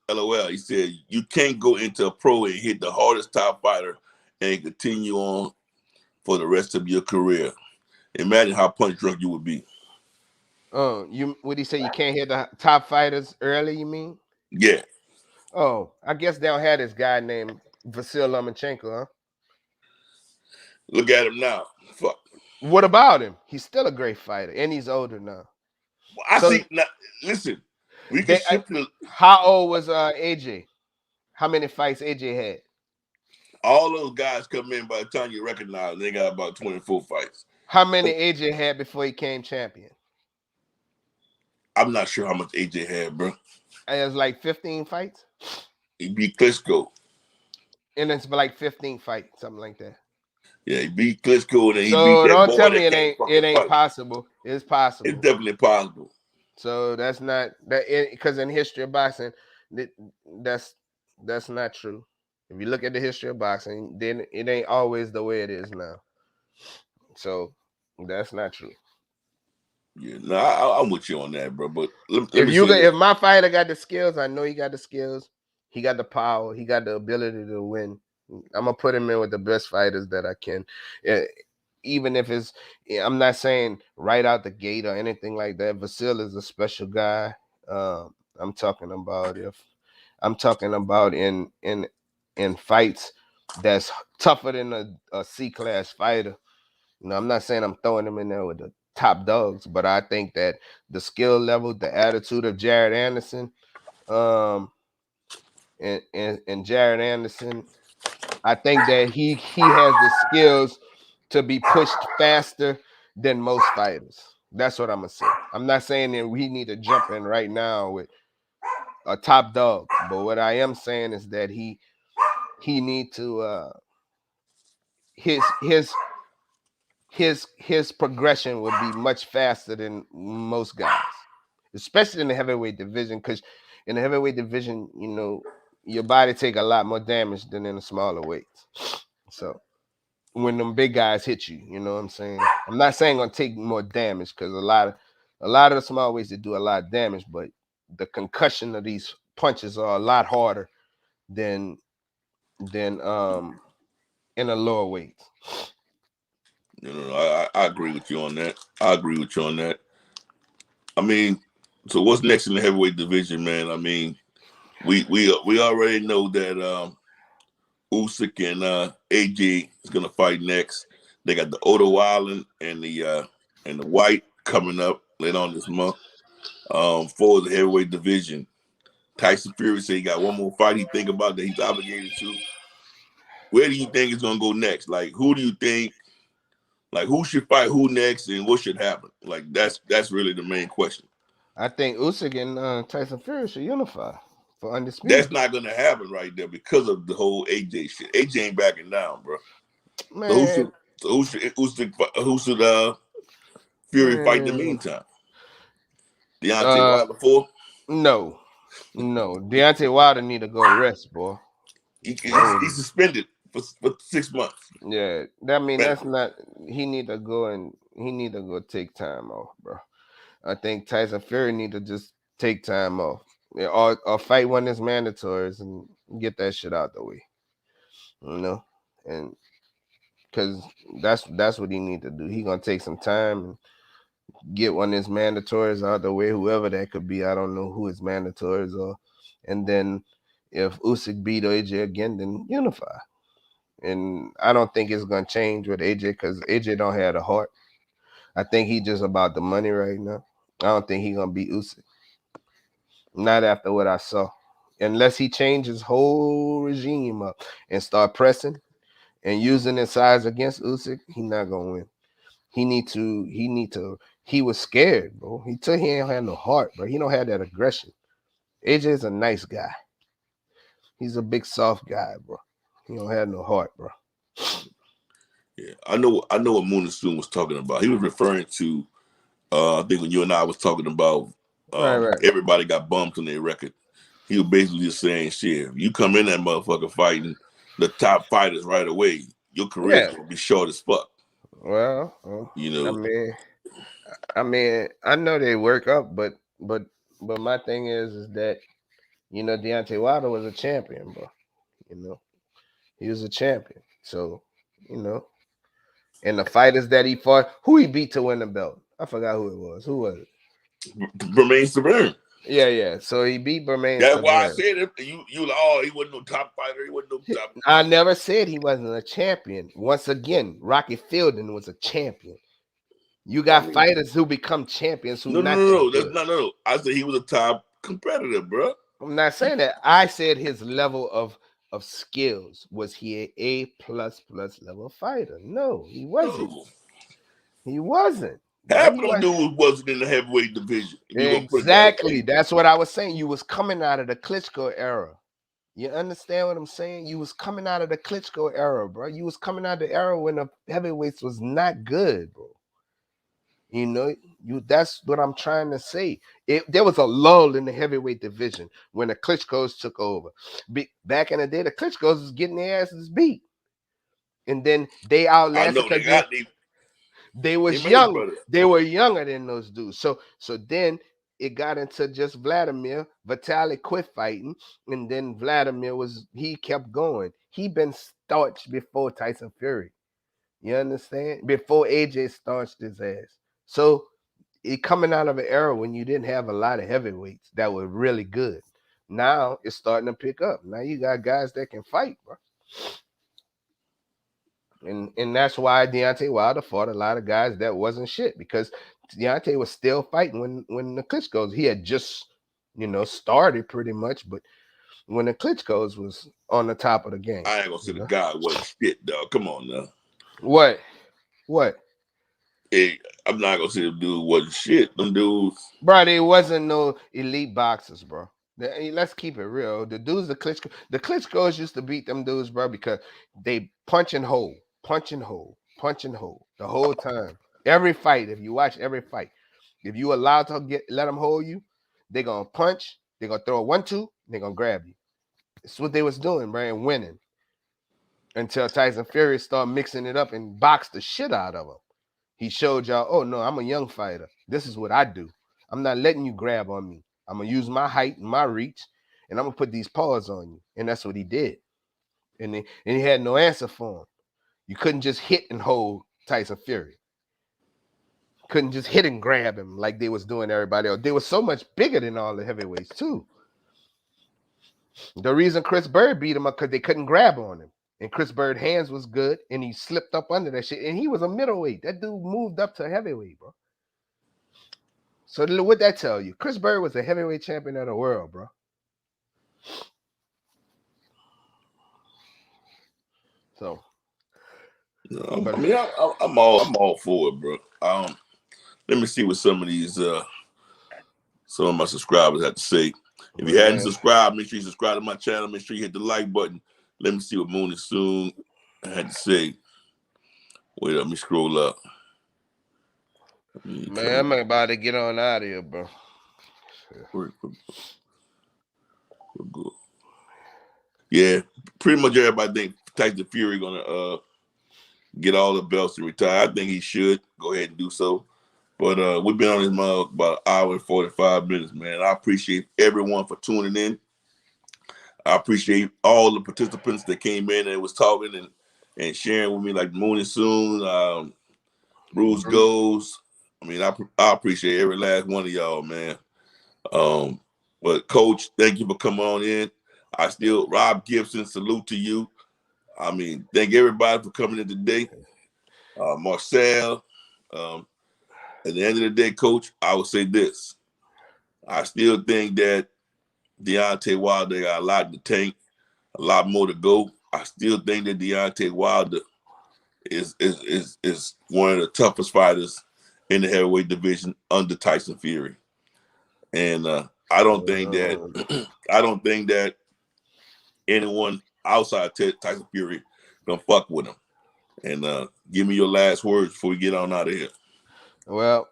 He said, you can't go into a pro and hit the hardest top fighter and continue on for the rest of your career. Imagine how punch drunk you would be. You what he say? You can't hit the top fighters early. You mean? Yeah. Oh, I guess they don't have this guy named Vasil Lomachenko, huh? Look at him now. Fuck. What about him? He's still a great fighter, and he's older now. I So see. Now, listen, we can they, shift to how old was AJ? How many fights AJ had? all those guys come in by the time you recognize they got about 24 fights. How many AJ had before he came champion? I'm not sure how much AJ had, bro. And it was like 15 fights, He beat Klitschko. and it's like 15 fights, something like that. Yeah, he beat Klitschko, and then he beat So that don't boy tell me that can't it fucking ain't fight. possible. It's It's possible. definitely possible. So that's not that because in history of boxing, that's that's not true. If you look at the history of boxing, then it ain't always the way it is now. So that's not true. Yeah, no, I'm with you on that, bro. But let me say this. If my fighter got the skills, I know he got the skills. He got the power. He got the ability to win. I'm gonna put him in with the best fighters that I can. Even if it's, I'm not saying right out the gate or anything like that. Vasil is a special guy. I'm talking about in fights that's tougher than a C class fighter. I'm not saying I'm throwing him in there with the top dogs, but I think that the skill level, the attitude of Jared Anderson, um, and Jared Anderson, I think that he has the skills to be pushed faster than most fighters. That's what I'm gonna say. I'm not saying that we need to jump in right now with a top dog, but what I am saying is that he need to his his his progression would be much faster than most guys, especially in the heavyweight division. Because in the heavyweight division, your body take a lot more damage than in the smaller weights. So when them big guys hit you, you know what I'm saying. I'm not saying gonna take more damage because a lot of the small weights that do a lot of damage, but the concussion of these punches are a lot harder than in the lower weights. I agree with you on that. I agree with you on that. I mean, so what's next in the heavyweight division, man? I mean, we already know that Usyk and AJ is gonna fight next. They got the Odo Island and the White coming up later on this month. For the heavyweight division, Tyson Fury said he got one more fight he think about that he's obligated to. Where do you think it's gonna go next? Like, who do you think? Like, who should fight who next, and what should happen? Like, that's really the main question. I think Usyk and Tyson Fury should unify for That's undisputed. not gonna happen right there because of the whole AJ shit. AJ ain't backing down, bro. So who Man, should Fury fight in the man. meantime? Deontay Uh, Wilder 4? no, Deontay Wilder need to go rest, boy. He's suspended for 6 months. Yeah, that mean that's Medical. not. He need to go take time off, bro. I think Tyson Fury need to just take time off, yeah, or fight one of his mandatories and get that shit out the way, and because that's what he need to do. He gonna take some time and get one of his mandatories out the way, whoever that could be. I don't know who his mandatories are, and then if Usyk beat AJ again, then unify. And I don't think it's gonna change with AJ because AJ don't have the heart. I think he just about the money right now. I don't think he gonna beat Usyk. Not after what I saw. Unless he changes his whole regime up and start pressing and using his size against Usyk, he not gonna win. He was scared, bro. He ain't had no heart, bro. He don't have that aggression. AJ is a nice guy. He's a big soft guy, bro. He don't have no heart, bro. Yeah, I know what Moon Soon was talking about. He was referring to I think when you and I was talking about Right. everybody got bumped on their record. He was basically just saying, shit, you come in that motherfucker fighting the top fighters right away, your career is Yeah. gonna be short as fuck. Well, You I know, mean, I know they work up, but my thing is that Deontay Wilder was a champion, bro. You know, he was a champion. So, you know, and the fighters that he fought, who he beat to win the belt, I forgot who it was. Who was it? remains to burn. Yeah. So he beat Bermain That's why I Sever. said it. You like, oh, he wasn't no top fighter. He wasn't no top. I never said he wasn't a champion. Once again, Rocky Fielding was a champion. You I got mean, fighters who become champions who no, no, not no, that no. That's good. not no. I said he was a top competitor, bro. I'm not saying that. I said his level of skills. Was he a A plus level fighter? No, he wasn't. No, He wasn't. Bro, half he of them was dudes wasn't in the heavyweight division. If you gonna put it that exactly. way. That's what I was saying. You was coming out of the Klitschko era. You understand what I'm saying? You was coming out of the Klitschko era, bro. You was coming out of the era when the heavyweights was not good, bro. That's what I'm trying to say. There was a lull in the heavyweight division when the Klitschko's took over. Back in the day, the Klitschko's was getting their asses beat, and then they I outlasted know they because got they they was made young. brothers. They were younger than those dudes. So then it got into just Vladimir. Vitaly quit fighting, and then Vladimir he kept going. He been starched before Tyson Fury. You understand? Before AJ starched his ass. So it coming out of an era when you didn't have a lot of heavyweights that were really good. Now it's starting to pick up. Now you got guys that can fight, bro. And that's why Deontay Wilder fought a lot of guys that wasn't shit because Deontay was still fighting when the Klitschko's he had just started pretty much, but when the Klitschko's was on the top of the game, I ain't gonna say the guy wasn't shit, dog. Come on now. What? What? Hey, I'm not gonna say the dude wasn't shit. Them dudes. Bro, there wasn't no elite boxers, bro. Let's keep it real. The Klitschko's used to beat them dudes, bro, because they punch and hold, punch and hold, punch and hold the whole time. Every fight, if you watch every fight, if you allowed to let them hold you, they're gonna punch, they're gonna throw a 1-2, they're gonna grab you. It's what they was doing, bro, and winning until Tyson Fury started mixing it up and boxed the shit out of him. He showed y'all, oh no, I'm a young fighter. This is what I do. I'm not letting you grab on me. I'm gonna use my height and my reach, and I'm gonna put these paws on you. And that's what he did. And he had no answer for him. You couldn't just hit and hold Tyson Fury. Couldn't just hit and grab him like they was doing everybody else. They were so much bigger than all the heavyweights too. The reason Chris Bird beat him up because they couldn't grab on him. And Chris Bird's hands was good, and he slipped up under that shit. And he was a middleweight. That dude moved up to heavyweight, bro. So what that tell you? Chris Bird was a heavyweight champion of the world, bro. So, No, but I mean, I'm all for it, bro. Let me see what some of my subscribers have to say. If you hadn't man, subscribed, make sure you subscribe to my channel. Make sure you hit the like button. Let me see what Mooney Soon had to say. Wait, let me scroll up. I'm about to get on out of here, bro. Yeah, pretty much everybody think Tyson Fury gonna get all the belts and retire. I think he should go ahead and do so. But we've been on this mug about an hour and 45 minutes, man. I appreciate everyone for tuning in. I appreciate all the participants that came in and was talking and sharing with me, like Mooney Soon, Bruce Goes. I mean, I appreciate every last one of y'all, man. But Coach, thank you for coming on in. Rob Gibson, salute to you. I mean, thank everybody for coming in today. Marcel, at the end of the day, Coach, I would say this. I still think that Deontay Wilder got a lot to tank, a lot more to go. I still think that Deontay Wilder is one of the toughest fighters in the heavyweight division under Tyson Fury. And I don't think that anyone outside Tyson Fury gonna fuck with him. And give me your last words before we get on out of here. Well,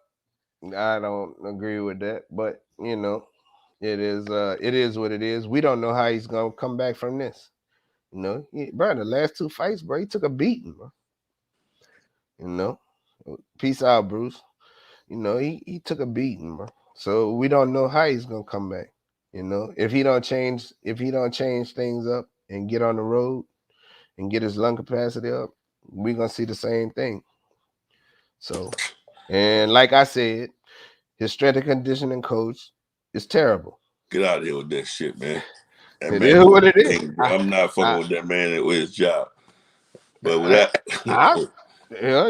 I don't agree with that, but it is what it is. We don't know how he's gonna come back from this. You know, bro, the last 2 fights, bro, he took a beating, bro. You know, peace out, Bruce. You know, he took a beating, bro. So we don't know how he's gonna come back. You know, if he don't change things up and get on the road and get his lung capacity up, we're gonna see the same thing. So, and like I said, his strength and conditioning coach is terrible. Get out of here with that shit, man. That It man is what it is. I'm not fucking with that man with his job. But with that,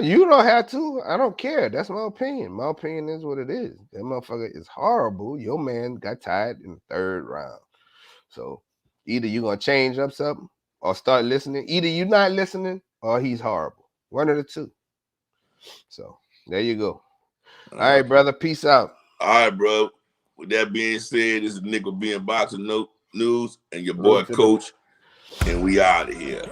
you don't have to. I don't care. That's my opinion. My opinion is what it is. That motherfucker is horrible. Your man got tired in the 3rd round. So either you're gonna change up something or start listening. Either you're not listening or he's horrible. One of the two. So there you go. All right, brother. Peace out. All right, bro. With that being said, this is Nick with BNboxing News and your boy Coach, and we out of here.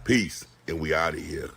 Peace, and we out of here.